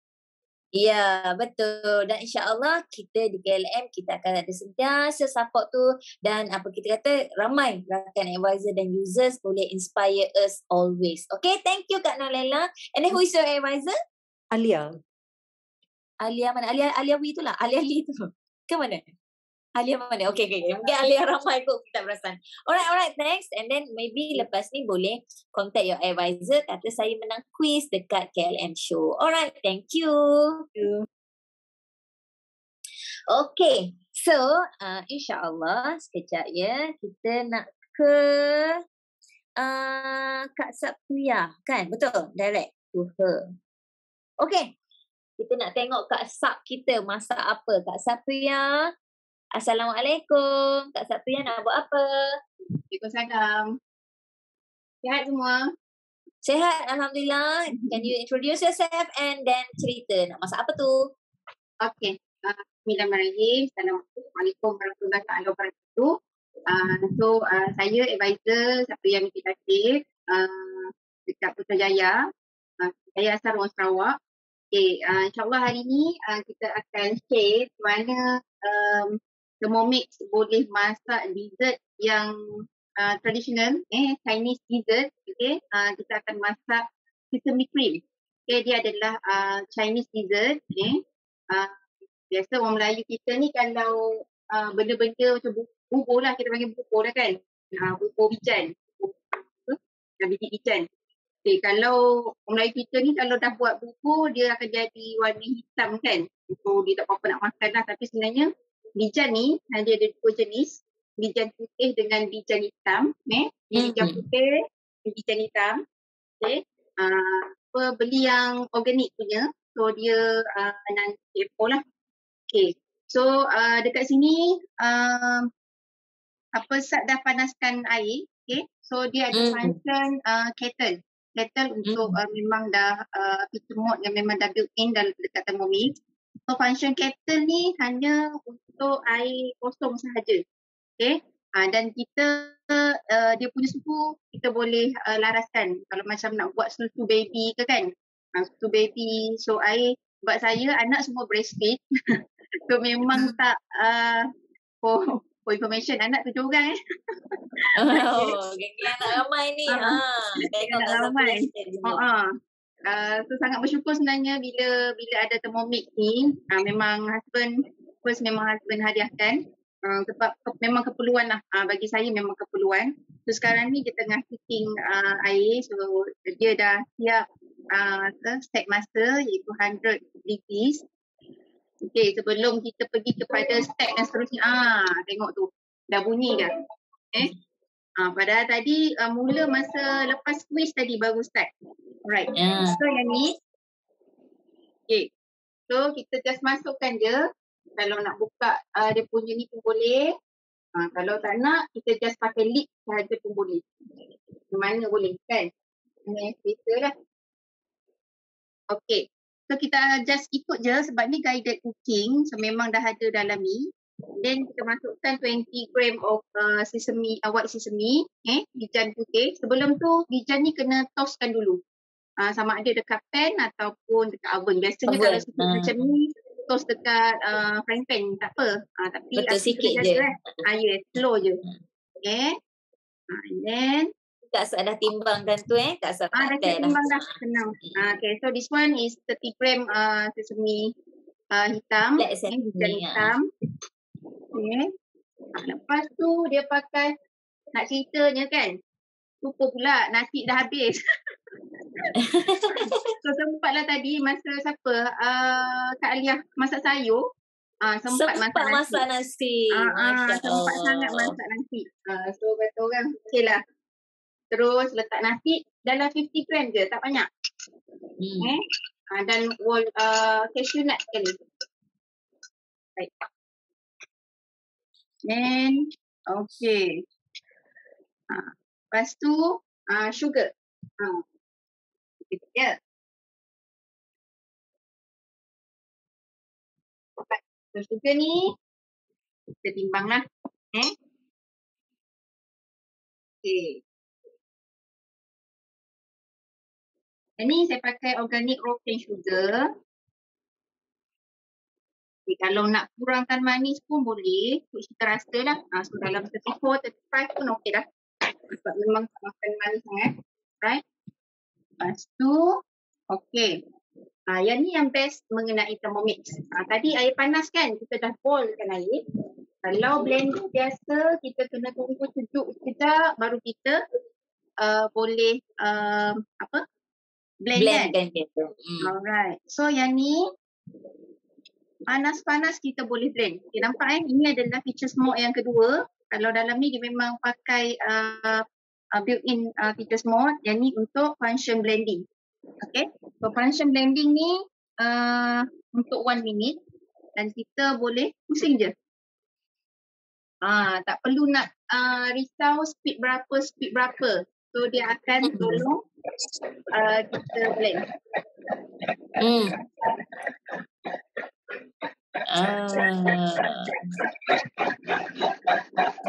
Ya, betul. Dan insya-Allah kita di KLM kita akan ada sentiasa support tu, dan apa kita kata, ramai rakan advisor dan users boleh inspire us always. Okay, thank you Kak Nolela. And then who is your advisor? Alia. Alia mana? Alia Wi tu lah. Alia Lee tu. Ke mana? Alia mana? Okay. Mungkin Alia ramai kot kita perasan. Alright, thanks. And then maybe lepas ni boleh contact your advisor, kata saya menang quiz dekat KLM show. Alright, thank you. Okay, so insyaAllah sekejap ya. Kita nak ke Kak Sapria kan? Betul? Direct to her. Okay, kita nak tengok Kak Sap kita masak apa. Kak Sapria. Assalamualaikum. Kak Sapria nak buat apa? Waalaikumsalam. Sihat semua? Sihat, Alhamdulillah. Can you introduce yourself and then cerita nak masak apa tu? Okay. Bismillahirrahmanirrahim. Assalamualaikum warahmatullahi wabarakatuh. Saya advisor siapa yang aktif dekat Putrajaya. Saya asal orang Sarawak. InsyaAllah hari ni kita akan share mana Thermomix boleh masak dessert yang tradisional, Chinese dessert. Kita akan masak sesame cream. Dia adalah Chinese dessert. Biasa orang Melayu kita ni kalau benda-benda macam bubur lah, kita panggil bubur lah kan. Bubur bijan. Biji bijan. Kalau orang Melayu kita ni kalau dah buat bubur, dia akan jadi warna hitam kan. So dia tak apa-apa nak makan lah. Tapi sebenarnya bijan ni dia ada dua jenis. Bijan putih dengan bijan hitam. Bijan putih, bijan hitam. Beli yang organik punya. So dia nanti Apple lah. So dekat sini Sat dah panaskan air. So dia ada function kettle. Kettle untuk memang dah feature mode yang memang dah built in dalam dekat Thermomix. So function kettle ni hanya untuk air kosong sahaja. Dan kita dia punya suhu kita boleh laraskan. Kalau macam nak buat susu baby ke kan. Susu baby. So air buat saya anak semua breastfeed. So memang tak for information anak 7 orang geng anak ramai ni. Tengok anak ramai. So sangat bersyukur sebenarnya bila ada Thermomix ni. Memang husband hadiahkan. Sebab memang keperluan lah. Bagi saya memang keperluan. So sekarang ni kita tengah heating air. So dia dah siap set masa iaitu 100 degrees. Sebelum kita pergi kepada step dan seterusnya. Tengok tu. Dah bunyi dah. Padahal tadi mula masa lepas squeeze tadi baru start. Alright. So yang ni. So kita just masukkan je. Kalau nak buka dia punya ni pun boleh. Kalau tak nak kita just pakai lid sahaja pun boleh. Mana boleh kan. Kita lah. So kita just ikut je sebab ni guided cooking. So memang dah ada dalam ni. Then kita masukkan 20 gram of sesame, white sesame. Bijan putih. Sebelum tu bijan ni kena toastkan dulu. Sama ada dekat pan ataupun dekat oven. Biasanya kalau macam ni toast dekat frying pan tak apa. Tapi betul sikit je. Yes, slow je. And then Kak Sat dah timbangkan tu Kak Sat dah timbang dah. Senang. So this one is 30 gram sesame hitam. Bijan hitam. Lepas tu dia pakai, nak ceritanya kan, lupa pula nasi dah habis. So sempatlah tadi masa siapa Kak Alia masak sayur. Sempat masak nasi. Sempat sangat masak nasi. So kata orang lah. Terus letak nasi dalam 50 gram je, tak banyak. Dan cashew nut sekali. Baik. Then, lepas tu, sugar. Ya. So, sugar ni, kita timbang lah. Yang ni saya pakai organic raw cane sugar. Kalau nak kurangkan manis pun boleh. Kita rasa lah. So dalam 34, 35 pun okey dah. Sebab memang tak makan manis sangat. Right. Lepas tu, yang ni yang best mengenai Thermomix. Tadi air panas kan? Kita dah boilkan air. Kalau blender biasa, kita kena tunggu sejuk sekejap. Baru kita boleh blend kan? Alright. So yang ni panas-panas kita boleh blend. Nampak ini adalah feature mode yang kedua. Kalau dalam ni dia memang pakai built-in feature mode. Yang ni untuk function blending. So function blending ni untuk 1 minute dan kita boleh pusing je. Tak perlu nak risau speed berapa. So dia akan tolong kita blend.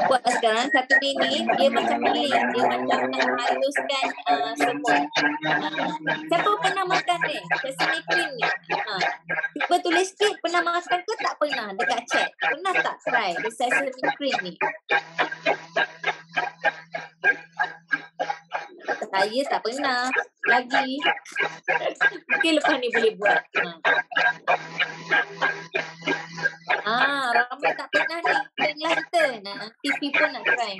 Buat sekarang 1 minit dia macam peeling, dia macam nak haluskan semut. Siapa pernah makan ni? Sesame cream ni? Cuba tulis sikit, pernah makan ke tak pernah dekat chat? Pernah tak try the sesame cream ni? Saya tak pernah lagi. Mungkin lepas ni boleh buat. Ramai tak pernah ni. Kelas kita. Nanti people nak try.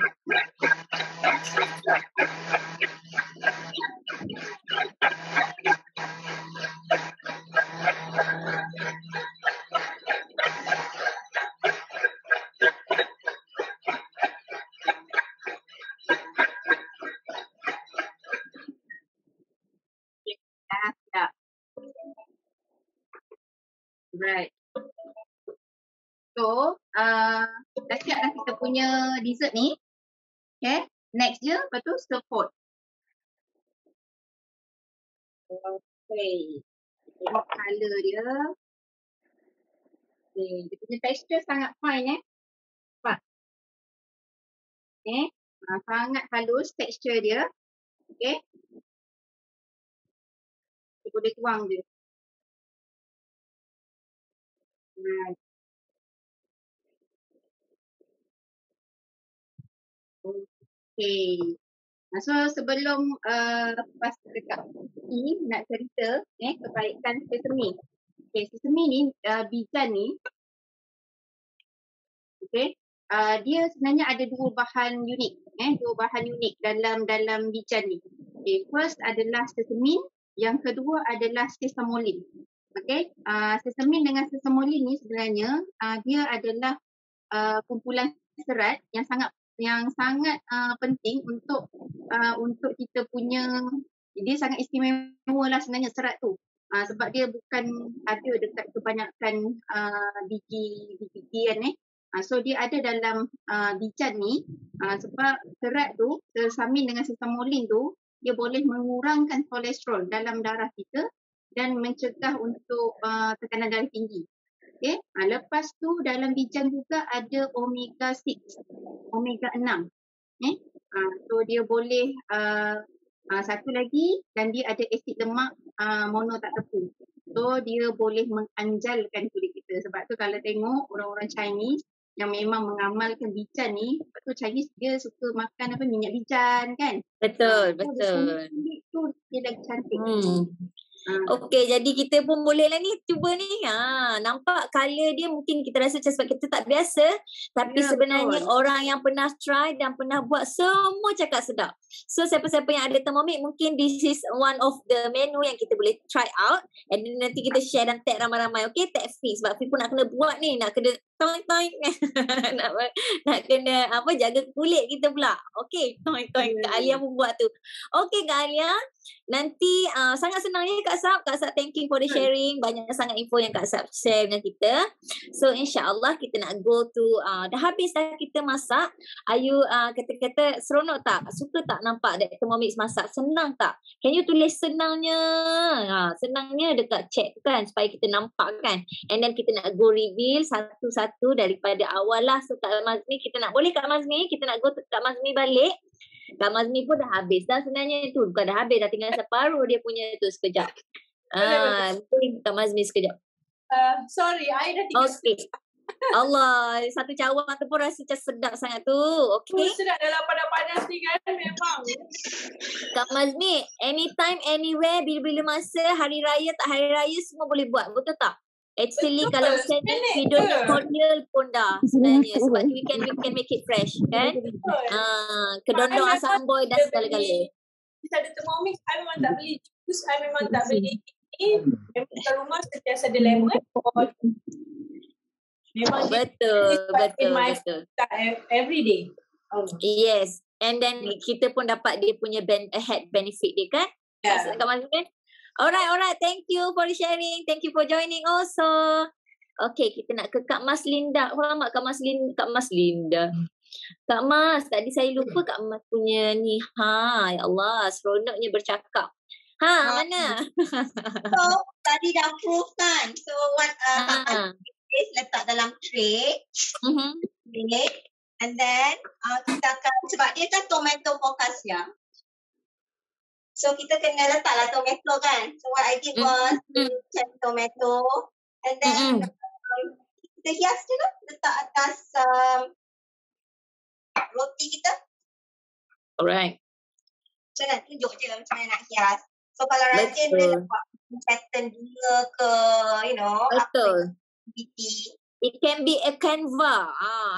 Right. So, dah siap dah kita punya dessert ni. Okay. Next je, lepas tu serve. Okay. Tengok colour dia. Okay. Dia punya texture sangat fine Nampak? Okay. Sangat halus texture dia. Okay. Kita boleh tuang dia. Right. Okay. So sebelum lepas dekat ni nak cerita kebaikan sesame. Okay, sesame ni bijan ni. Okay. Dia sebenarnya ada dua bahan unik. Dua bahan unik dalam bijan ni. Okay, first adalah sesame, yang kedua adalah sesamolin. Okay, sesame dengan sesamolin ni sebenarnya dia adalah kumpulan serat yang sangat penting untuk kita punya, dia sangat istimewa lah sebenarnya serat tu. Sebab dia bukan ada dekat kebanyakan biji kan so dia ada dalam bijan ni sebab serat tu tersamin dengan sesamolin tu, dia boleh mengurangkan kolesterol dalam darah kita dan mencegah untuk tekanan darah tinggi. Okay. Lepas tu dalam bijan juga ada omega 6, omega 6. So dia boleh satu lagi, dan dia ada asid lemak mono tak tepu. So dia boleh menganjalkan kulit kita. Sebab tu kalau tengok orang-orang Chinese yang memang mengamalkan bijan ni, sebab tu Chinese dia suka makan minyak bijan kan. Betul. Kulit tu dia lagi cantik. Okey, jadi kita pun boleh lah ni cuba ni. Nampak colour dia mungkin kita rasa macam sebab kita tak biasa, tapi sebenarnya orang yang pernah try dan pernah buat semua cakap sedap. So siapa-siapa yang ada Thermomix, mungkin this is one of the menu yang kita boleh try out, and then nanti kita share dan tag ramai-ramai. Okey, tag Fix sebab Fix pun nak kena buat ni, nak kena toing-toing nak kena jaga kulit kita pula. Okey, toing-toing Kak Alia pun buat tu. Okey Kak Alia, nanti sangat senang ya Kak Sab. Kak Sab, thank you for the sharing. Banyak sangat info yang Kak Sab share dengan kita. So insyaAllah kita nak go to dah habis dah kita masak. Ayu kata-kata seronok tak? Suka tak nampak Thermomix masak? Senang tak? Can you tulis senangnya? Senangnya dekat chat kan, supaya kita nampak kan. And then kita nak go reveal satu-satu daripada awal lah. So Kak Mazmi, kita nak, boleh Kak Mazmi? Kita nak go to Kak Mazmi balik. Kak Mazmi pun dah habis dah sebenarnya tu. Bukan dah habis, dah tinggal separuh dia punya tu sekejap. Kak Mazmi sekejap. Sorry, I dah tinggal. Okay. Allah, satu cawan tu pun rasa macam sedap sangat tu. Okay. Sedap dalam panas-panas ni kan memang. Kak Mazmi, anytime, anywhere, bila-bila masa, hari raya, tak hari raya, semua boleh buat. Betul tak? Actually kalau send video tutorial pun dah sebenarnya, sebab we can make it fresh kan. Kedondong asam boy dan segala-gala. Kita ada Thermomix, I memang tak beli jus, I memang tak beli ini. Memang rumah sentiasa ada lemon. Memang betul. Every day. Yes. And then kita pun dapat dia punya head benefit dia kan. Kak Mazmi kan. Alright. Thank you for sharing. Thank you for joining also. Okay, kita nak ke Kak Mas Linda. Lama Kak Mas Linda. Kak Mas, tadi saya lupa Kak Mas punya ni. Ya Allah, seronoknya bercakap. Mana? So, tadi dah proof kan. So, what letak dalam tray. Okay. And then kita akan, sebab dia kan tomato focaccia. So kita kena letaklah tomato kan. So what I did was cut tomato and then kita hias je lah, letak atas roti kita. Alright. So nak tunjuk je macam mana nak hias. So kalau rajin dia dapat pattern bunga ke, you know. Betul. Activity. It can be a canvas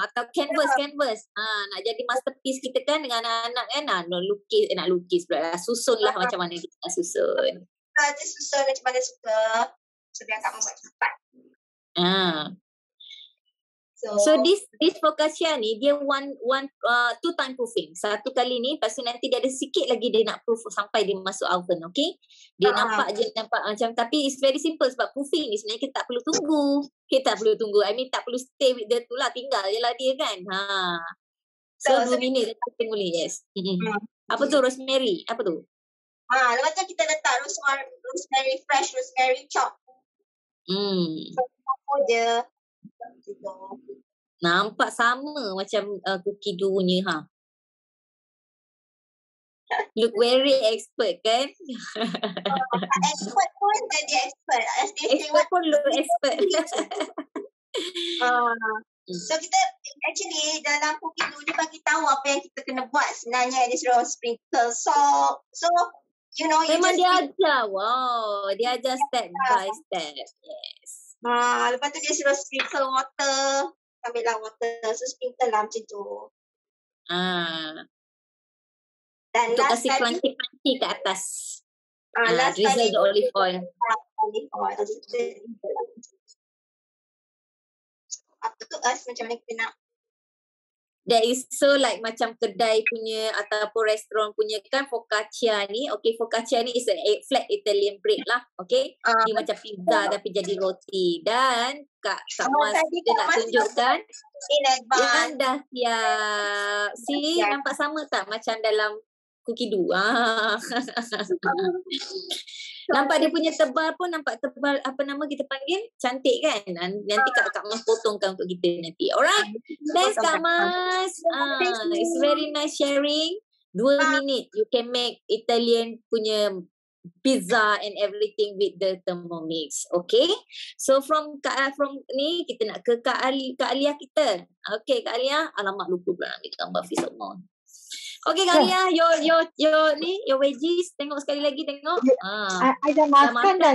atau canvas. Nak jadi masterpiece kita kan dengan anak-anak kan. Nak lukis pula. Susun lah macam mana kita nak susun. Dia susun macam mana suka. So dia akan membuat cepat. So this focaccia ni dia two time proofing. Satu kali ni, lepas tu nanti dia ada sikit lagi dia nak proof sampai dia masuk oven, okay? Dia nampak macam, tapi it's very simple sebab proofing ni sebenarnya kita tak perlu tunggu. I mean tak perlu stay with the tu lah, tinggal je lah dia kan. So 2 minit dah cooking boleh, yes. Apa tu rosemary? Apa tu? Lepas tu kita letak rosemary fresh, rosemary chop. So apa je. Nampak sama macam cookie dough punya Look very expert kan? Expert pun jadi expert. Expert pun look expert. So kita actually dalam cookie dough dia bagi tahu apa yang kita kena buat sebenarnya. Dia suruh sprinkle salt. So you know, memang dia ajar. Wow, dia ajar step by step. Yes. Lepas tu dia suruh sprinkle water. Ambillah water. So sprinkle lah macam tu. Dan untuk kasih crunchy ke atas. Drizzle the olive oil. Up to us macam mana kita nak. That is so like macam kedai punya ataupun restoran punya kan focaccia ni. Okay, focaccia ni is a flat Italian bread lah. Okay. Dia macam pizza tapi jadi roti. Dan Kak Mas dia nak tunjukkan yang dah siap. See, nampak sama tak macam dalam cookie dough? Nampak dia punya tebal pun nampak tebal, apa nama kita panggil, cantik kan. Nanti Kak Mas potongkan untuk kita nanti. Alright. Thanks Kak Mas. It's very nice sharing. 2 minit you can make Italian punya pizza and everything with the Thermomix. Okay. So from ni kita nak ke Kak Alia kita. Okay Kak Alia. Alamak lupa pula nak ambil gambar Fisokmon. Okay Kak Alia, your veggies, tengok sekali lagi tengok. I dah makan dah.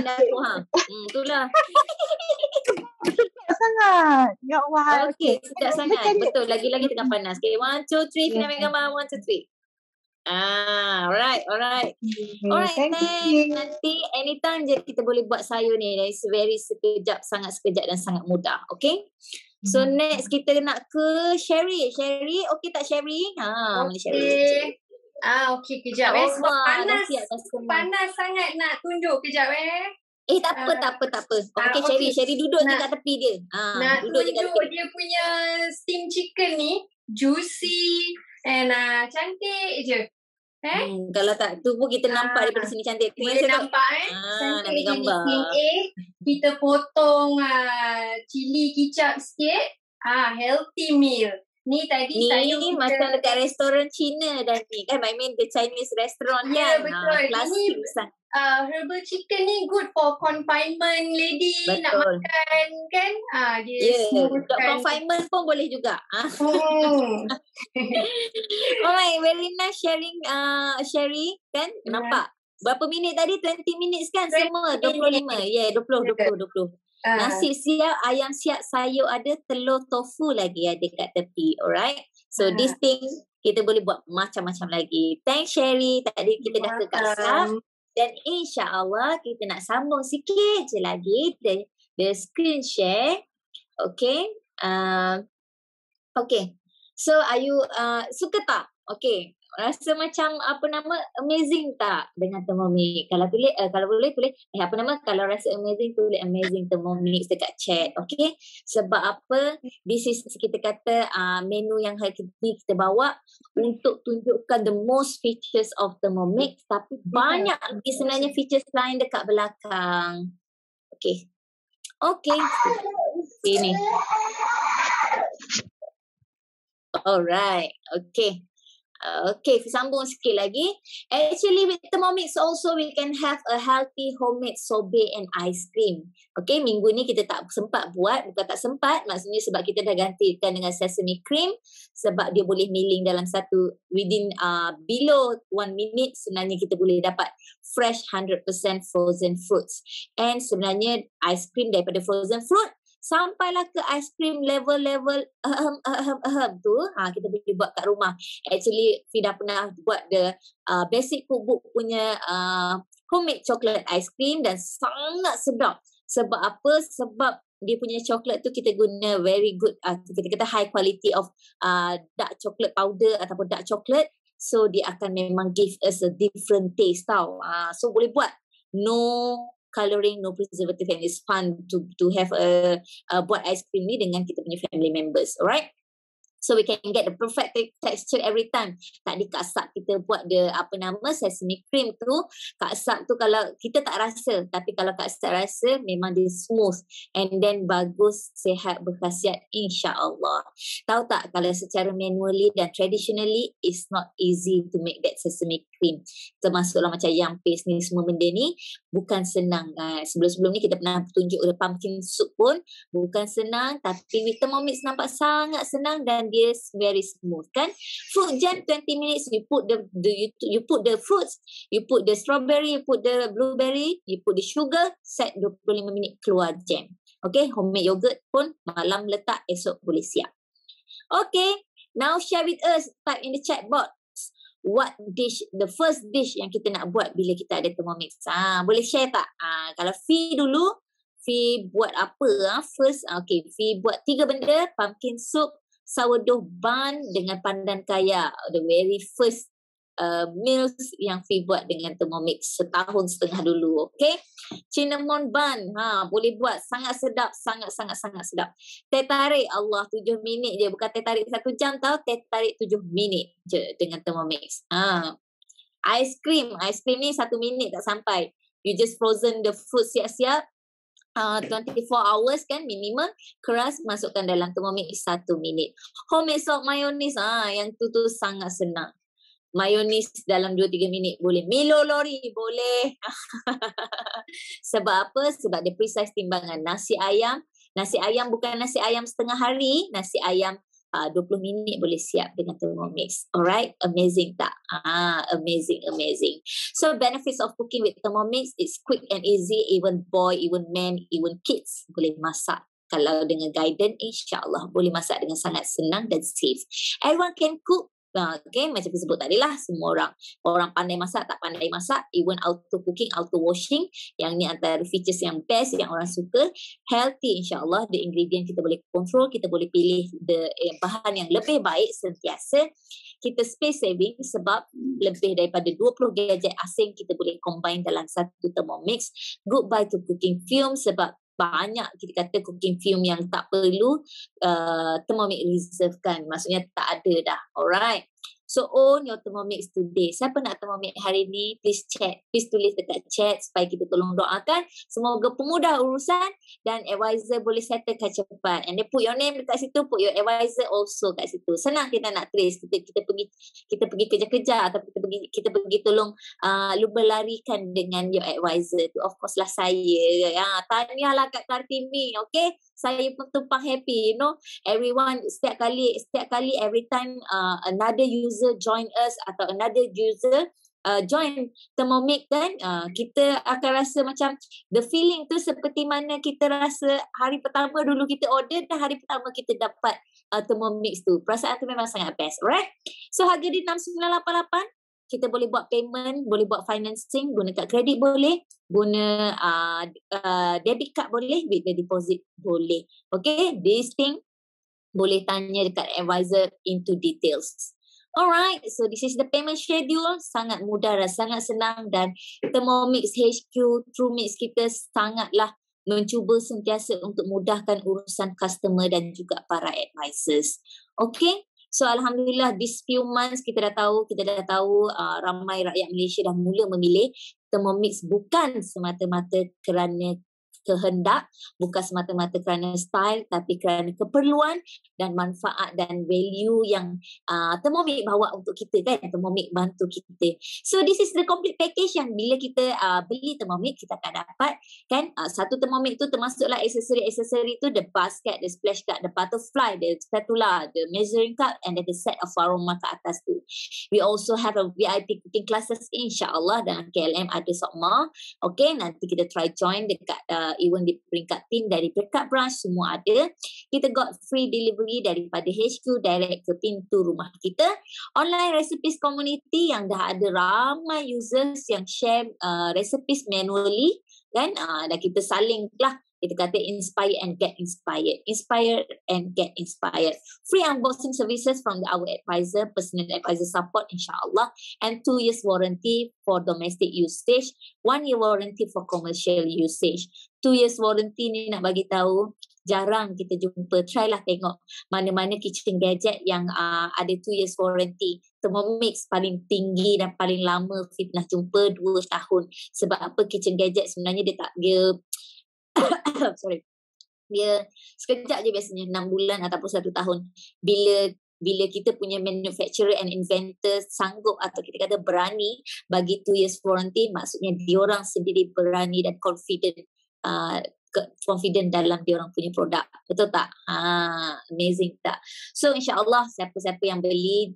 Itulah. Sedap sangat. Ya Allah. Okay, sedap sangat. Betul, lagi-lagi tengah panas. Okay, 1, 2, 3, kita ambil gambar 1, 2, 3. Alright. Alright, thanks. Nanti anytime je kita boleh buat sayur ni. It's very sangat sekejap dan sangat mudah. Okay. So next kita nak ke Sherry. Sherry, okay tak Sherry? Mana Sherry? Okay kejap panas sangat nak tunjuk kejap tak apa. Okay, Sherry duduk je kat tepi dia. Nak duduk je kat tepi. Dia punya steam chicken ni juicy and cantik je. Kalau tak tu pun kita nampak daripada sini cantik. Boleh nampak nak ambil gambar. Kita potong cili kicap sikit. Healthy meal. Ni tadi ni macam dekat restoran Cina dah ni kan. I mean the Chinese restaurant kan. Betul. Ini herbal chicken ni good for confinement lady. Betul. Nak makan kan. Dia confinement pun boleh juga. Alright, very nice sharing Sherry kan. Nampak berapa minit tadi? 20 minutes kan semua? 25. 20. Nasi siap, ayam siap, sayur ada, telur tofu lagi ada kat tepi. Alright. So this thing kita boleh buat macam-macam lagi. Thanks Sherry. Tadi kita dah ke Kak Saf. Dan insya-Allah kita nak sambung sikit je lagi the screen share. Okay. Okay. So are you suka tak? Okay. Rasa macam amazing tak dengan Thermomix? Kalau boleh tulis kalau rasa amazing tulis amazing Thermomix dekat chat. Okay. Sebab apa? This is kita kata menu yang hari ini kita bawa untuk tunjukkan the most features of Thermomix, tapi banyak lagi sebenarnya features lain dekat belakang. Okay. Fi ni. Alright, okay. Okay, sambung sikit lagi. Actually, with Thermomix also we can have a healthy homemade sorbet and ice cream. Okay, minggu ni kita tak sempat buat. Bukan tak sempat, maksudnya sebab kita dah gantikan dengan sesame cream. Sebab dia boleh milling dalam satu, within below 1 minute, sebenarnya kita boleh dapat fresh 100% frozen fruits. And sebenarnya ice cream daripada frozen fruit, sampailah ke ice cream level-level tu, kita boleh buat kat rumah. Actually, Fi dah pernah buat the basic cookbook punya homemade chocolate ice cream dan sangat sedap. Sebab apa? Sebab dia punya coklat tu kita guna very good, kita kata high quality of dark chocolate powder ataupun dark chocolate. So, dia akan memang give us a different taste tau. So, boleh buat. No colouring, no preservative, and it's fun to have buat ice cream ni dengan kita punya family members, alright? So we can get the perfect texture every time. Tak di Kak Sab kita buat the sesame cream tu, Kak Sab tu kalau kita tak rasa, tapi kalau Kak Sab rasa memang dia smooth and then bagus, sihat, berkhasiat, insya-Allah. Tahu tak kalau secara manually dan traditionally it's not easy to make that sesame cream. Termasuklah macam yam paste ni, semua benda ni bukan senang. Sebelum-sebelum ni kita pernah tunjuk the pumpkin soup pun bukan senang, tapi with Thermomix nampak sangat senang dan dia very smooth kan. Fruit jam 20 minutes, you put you put the fruits, you put the strawberry, you put the blueberry, you put the sugar, set 25 minit keluar jam. Okay, homemade yogurt pun malam letak, esok boleh siap. Okay, now share with us, type in the chat box what dish, the first dish yang kita nak buat bila kita ada Thermomix. Boleh share tak? Kalau Fi dulu, Fi buat apa? First, okay, Fi buat 3 benda, pumpkin soup, sourdough bun dengan pandan kaya. The very first meals yang Fi buat dengan Thermomix setahun setengah dulu. Okay, cinnamon bun, boleh buat, sangat sedap, sangat sedap. Teh tarik, Allah, 7 minit je, bukan teh tarik 1 jam tau, teh tarik 7 minit je dengan Thermomix. Ice cream ni 1 minit tak sampai. You just frozen the fruit siap-siap, 24 hours kan minimum, keras, masukkan dalam Thermomix 1 minit. Homemade salt mayonnaise, yang tu sangat senang. Mayonnaise dalam 2-3 minit boleh. Milo lori boleh. Sebab apa? Sebab dia precise timbangan. Nasi ayam bukan nasi ayam setengah hari, nasi ayam 20 minit boleh siap dengan Thermomix. Alright, amazing tak? Amazing. So benefits of cooking with Thermomix is quick and easy. Even boy, even man, even kids boleh masak. Kalau dengan guidance, insyaAllah boleh masak dengan sangat senang dan safe. Everyone can cook. Okay, macam saya sebut tadi lah, semua orang pandai masak, tak pandai masak, even auto cooking, auto washing, yang ni antara features yang best yang orang suka. Healthy, insyaAllah, the ingredient kita boleh control, kita boleh pilih bahan yang lebih baik sentiasa. Kita space saving sebab lebih daripada 20 gadget asing kita boleh combine dalam satu Thermomix. Goodbye to cooking fumes, sebab banyak kita kata cooking fume yang tak perlu Thermomix reservekan. Maksudnya tak ada dah. Alright. So own your Thermomix today. Siapa nak Thermomix hari ni? Please chat. Please tulis dekat chat supaya kita tolong doakan. Semoga pemudah urusan dan advisor boleh settlekan cepat. And then put your name dekat situ, put your advisor also kat situ. Senang kita nak trace. Kita pergi kerja-kerja atau kita pergi tolong berlarikan dengan your advisor tu. Of course lah saya. Tahniahlah kat Kartini. Okay? Saya pun tumpang happy, everyone setiap kali every time another user join us atau another user join Thermomix kan, kita akan rasa macam the feeling tu seperti mana kita rasa hari pertama dulu kita order dan hari pertama kita dapat Thermomix tu. Perasaan tu memang sangat best, alright? So harga di 6988. Kita boleh buat payment, boleh buat financing, guna kad kredit boleh, guna debit card boleh, with the deposit boleh. Okay, this thing boleh tanya dekat advisor into details. Alright, so this is the payment schedule. Sangat mudah dan sangat senang, dan Thermomix HQ TrueMix kita sangatlah mencuba sentiasa untuk mudahkan urusan customer dan juga para advisors. Okay. So Alhamdulillah these few months kita dah tahu ramai rakyat Malaysia dah mula memilih Thermomix bukan semata-mata kerana kehendak, bukan semata-mata kerana style tapi kerana keperluan dan manfaat dan value yang Thermomix bawa untuk kita kan. Thermomix bantu kita. So this is the complete package yang bila kita beli Thermomix kita akan dapat kan. Satu Thermomix tu termasuklah aksesori tu, the basket, the splash guard, the butterfly, the spatula, the measuring cup and then the set of aroma ke atas tu. We also have a VIP cooking classes insyaAllah dan KLM ada sokma. Okay, nanti kita try join dekat even di peringkat tim dari peringkat branch semua ada. Kita got free delivery daripada HQ direct ke pintu rumah kita. Online recipes community yang dah ada ramai users yang share recipes manually kan. Dan kita saling lah. Kita kata inspire and get inspired. Inspire and get inspired. Free unboxing services from our advisor, personal advisor support insyaAllah. And 2 years warranty for domestic usage. 1 year warranty for commercial usage. 2 years warranty ni nak bagi tahu jarang kita jumpa. Try lah tengok mana-mana kitchen gadget yang ada 2 years warranty. Thermomix paling tinggi dan paling lama Fitnah jumpa 2 tahun. Sebab apa kitchen gadget sebenarnya dia sorry. Dia sekejap je biasanya 6 bulan ataupun 1 tahun. Bila kita punya manufacturer and inventor sanggup atau kita kata berani bagi 2 years warranty, maksudnya diorang sendiri berani dan confident dalam diorang punya produk. Betul tak? Amazing tak? So insyaAllah siapa-siapa yang beli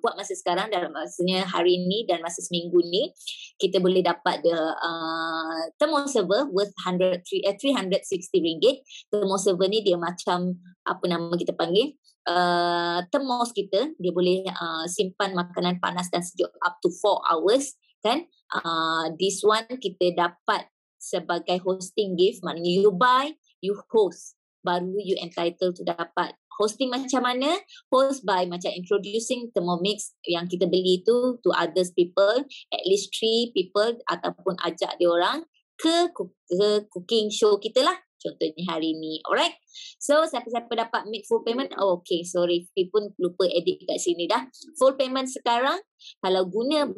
buat masa sekarang dalam maksudnya hari ni dan masa seminggu ni kita boleh dapat thermoserver worth RM360. Thermoserver ni dia macam apa nama kita panggil thermos kita, dia boleh simpan makanan panas dan sejuk up to 4 hours kan. This one kita dapat sebagai hosting gift, maknanya you buy, you host, baru you entitled to dapat. Hosting macam mana? Host by macam introducing Thermomix yang kita beli tu to others people, at least 3 people ataupun ajak diorang ke cooking show kita lah. Contohnya hari ni. Alright. So siapa-siapa dapat make full payment. Oh, okay. Sorry. Fi pun lupa edit kat sini dah. Full payment sekarang. Kalau guna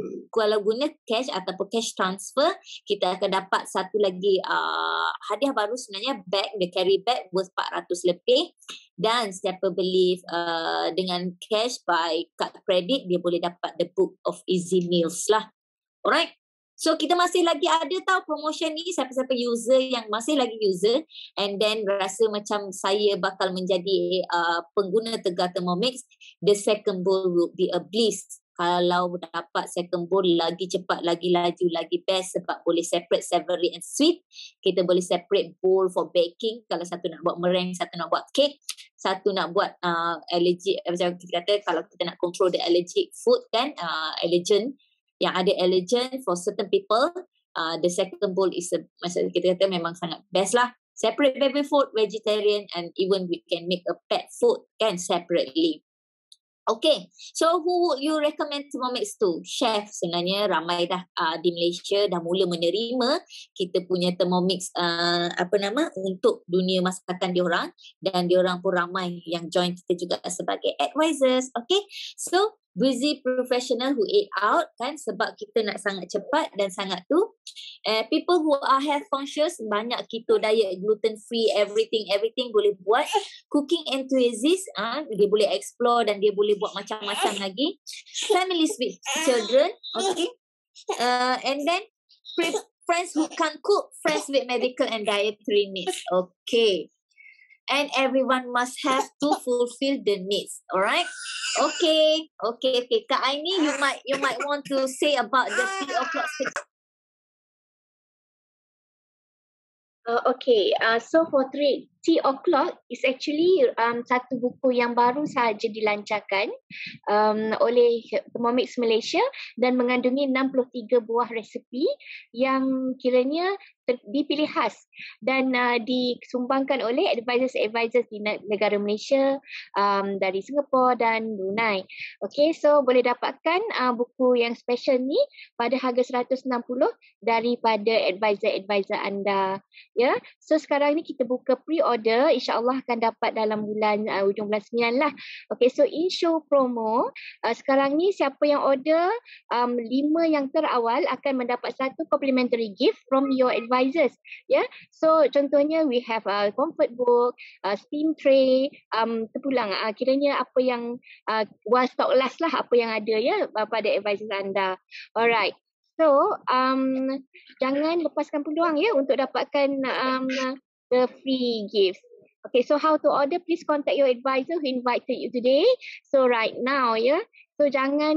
cash ataupun cash transfer, kita akan dapat satu lagi hadiah baru sebenarnya, bag, the carry bag worth 400 lebih. Dan siapa beli dengan cash by card credit, dia boleh dapat the book of easy meals lah. Alright. So kita masih lagi ada tahu promotion ni, siapa-siapa user yang masih lagi user and then rasa macam saya bakal menjadi pengguna Tegar Thermomix, the second bowl will be a bliss. Kalau dapat second bowl lagi cepat, lagi laju, lagi best sebab boleh separate savory and sweet. Kita boleh separate bowl for baking. Kalau satu nak buat meringue, satu nak buat cake, satu nak buat allergic, macam kita kata kalau kita nak control the allergic food kan, allergen. Yang ada allergen for certain people, the second bowl is macam kita kata memang sangat best lah. Separate baby food, vegetarian and even we can make a pet food kan separately. Okay, so who would you recommend Thermomix to? Chef sebenarnya ramai dah di Malaysia dah mula menerima kita punya Thermomix untuk dunia masakan diorang, dan diorang pun ramai yang join kita juga sebagai advisors. Okay, so busy professional who eat out kan, sebab kita nak sangat cepat dan sangat tu. People who are health conscious, banyak keto diet, gluten free, everything boleh buat. Cooking enthusiast, dia boleh explore dan dia boleh buat macam-macam lagi. Families with children, okay. And then friends who can't cook, friends with medical and dietary needs, okay. And everyone must have to fulfill the needs. Alright? Okay. Kak Aini, you might want to say about the 3 o'clock. Okay. So for 3 o'clock is actually satu buku yang baru sahaja dilancarkan oleh Thermomix Malaysia dan mengandungi 63 buah resepi yang kiranya dipilih khas dan disumbangkan oleh advisors di negara Malaysia, dari Singapura dan Brunei. Okay, so boleh dapatkan buku yang special ni pada harga 160 daripada advisor anda. Ya, so sekarang ni kita buka pre-order order, insyaAllah akan dapat dalam bulan hujung bulan 9 lah. Okay, so in-show promo, sekarang ni siapa yang order 5 yang terawal akan mendapat 1 complimentary gift from your advisors. Ya, so contohnya we have comfort book, steam tray, terpulang kiranya apa yang while stock last lah apa yang ada ya pada advisors anda. Alright. So, jangan lepaskan peluang ya untuk dapatkan the free gifts. Okay, so how to order? Please contact your advisor who invited you today. So right now ya. So jangan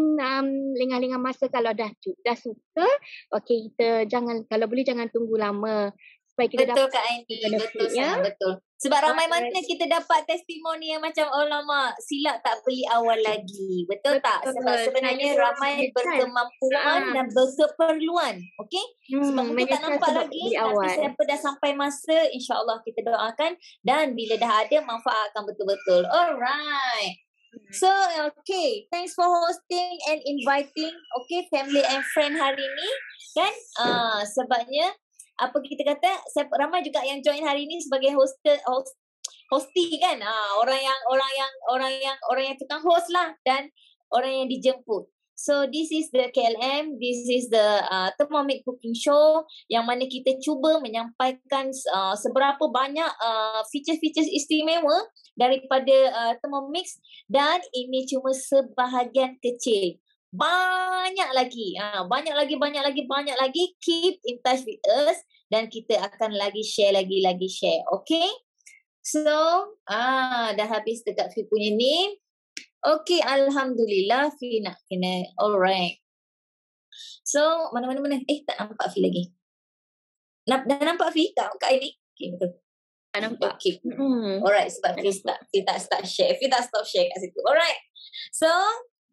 lengah-lengah masa kalau dah suka. Okay, kita jangan, kalau boleh jangan tunggu lama. Supaya kita Betul dapat Kak Aini, betul ya. sangat betul. Sebab ramai mana kita dapat testimoni yang macam lama silap tak beli awal lagi. Betul tak? Sebab sebenarnya ramai berkemampuan dan berkeperluan. Okey? Sebab mungkin tak nampak lagi tapi siapa dah sampai masa, insya-Allah kita doakan dan bila dah ada manfaatkan betul-betul. Alright. So, okay. Thanks for hosting and inviting family and friend hari ni. Kan? Sebabnya apa kita kata, ramai juga yang join hari ni sebagai hostie kan, orang yang tukang host lah dan orang yang dijemput. So this is the KLM, this is the Thermomix Cooking Show yang mana kita cuba menyampaikan seberapa banyak feature-feature istimewa daripada Thermomix, dan ini cuma sebahagian kecil. Banyak lagi. Keep in touch with us dan kita akan lagi share. Okay? So, dah habis dekat Fi punya ni. Okay, Alhamdulillah Fi nak kena. Alright. So, mana? Tak nampak Fi lagi. Dah nampak Fi? Kak ini? Okay, betul. Tak nampak. Okay. Alright, sebab Fi tak start share. Fi tak stop share kat situ. Alright. So,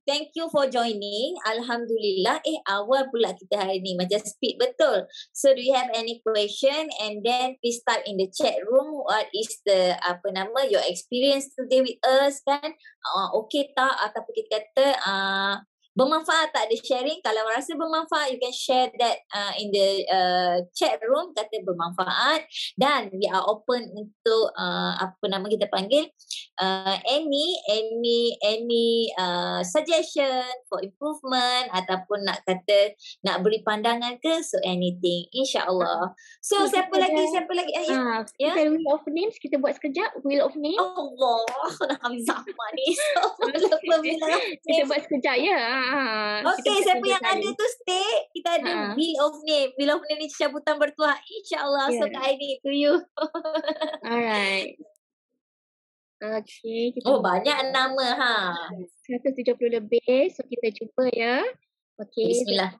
thank you for joining. Alhamdulillah. Awal pula kita hari ni. Macam speed betul. So, do you have any question? And then, please type in the chat room. What is the, your experience today with us kan? Okay tak? Ataupun kita kata, bermanfaat tak ada sharing? Kalau rasa bermanfaat, you can share that in the chat room, kata bermanfaat. Dan we are open untuk kita panggil any suggestion for improvement ataupun nak beri pandangan ke, so anything, insyaAllah. So siapa lagi kita wheel of names, kita buat sekejap wheel of names. Allah, dah habis zaman ni. Kita buat sekejap ya. Okay, siapa yang ada tu stay. Kita ada wheel of name. Wheel of name ni cabutan bertuah, insyaAllah. So Kak Aini, to you. Alright. Okay. Banyak nama 170 lebih. So kita cuba ya. Okay. Bismillah.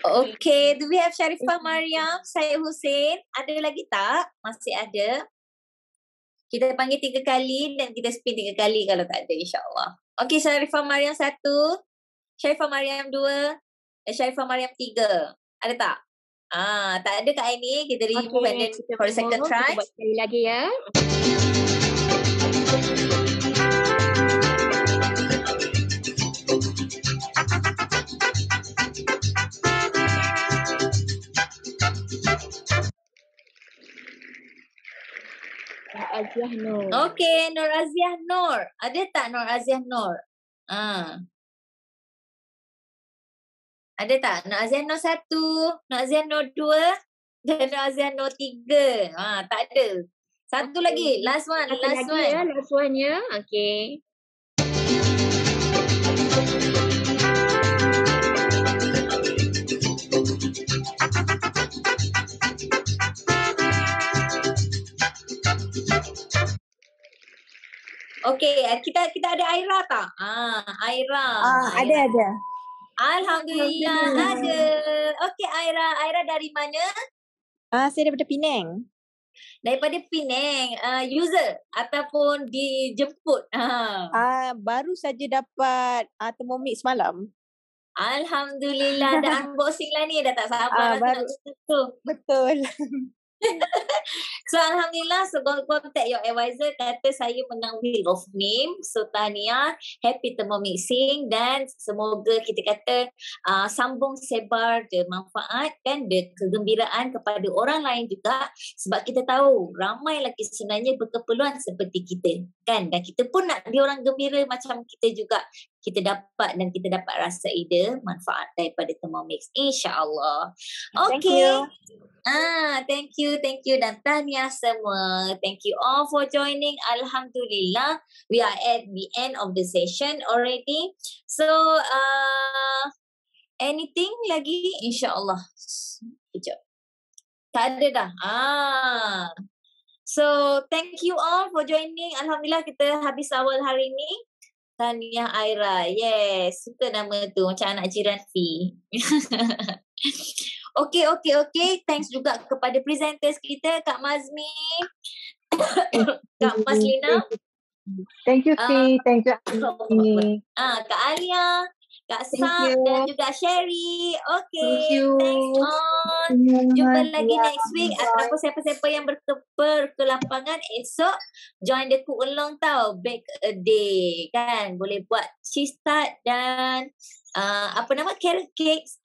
Okay, do we have Sharifah Mariam, Syed Hussein? Ada lagi tak? Masih ada. Kita panggil 3 kali dan kita spin 3 kali kalau tak ada, insyaAllah. Okay, Sharifah Mariam 1. Sharifah Mariam 2. Sharifah Mariam 3. Ada tak? Tak ada Kak Aini. Kita remove and then for a second try. Kita buat sekali lagi ya. Aziah Nur. Okay, Nur Aziah Nur. Ada tak Nur Aziah Nur? Ada tak? Nur Aziah Nur 1, Nur Aziah Nur 2 dan Nur Aziah Nur 3. Tak ada. Satu lagi. Last one. Last one ya. Okay. Okay, kita ada Aira tak? Aira. Ada. Alhamdulillah ada. Okay, Aira dari mana? Saya daripada Penang. Daripada Penang. User ataupun dijemput? Baru saja dapat Thermomix semalam. Alhamdulillah, dah unboxing lah ni. Dah tak sabar lah nak tu. Betul. So Alhamdulillah, so contact your advisor, kata saya menang Wheel of Name. So tahniah, happy thermomixing, dan semoga kita kata sambung sebar je manfaat kan, de kegembiraan kepada orang lain juga, sebab kita tahu ramai lagi sebenarnya berkeperluan seperti kita kan, dan kita pun nak dia orang gembira macam kita juga. Kita dapat rasa ide manfaat daripada Thermomix, insya-Allah. Okay. Thank you dan tahniah semua. Thank you all for joining. Alhamdulillah, we are at the end of the session already. So anything lagi? InsyaAllah. Sekejap. Tak ada dah. So thank you all for joining. Alhamdulillah kita habis awal hari ni. Tahniah Aira. Yes, suka nama tu macam anak jiran Fi. Okay. Thanks juga kepada presenters kita, Kak Mazmi, Kak Maslina. Thank you, Fi. Thank you, Fi. Kak Alia, Kak Sam dan juga Sherry. Okay, thanks all. Jumpa lagi next week. Ataupun siapa-siapa yang berkelapangan esok, join the cook along tau. Bake a day kan. Boleh buat cheese tart dan carrot cakes.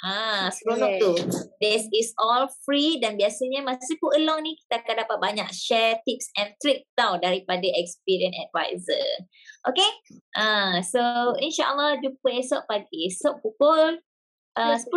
Seronok tu. This is all free, dan biasanya masa cook along ni kita akan dapat banyak share tips and trick tau daripada experience advisor. Okay? So insyaAllah jumpa esok pagi. Esok pukul 10.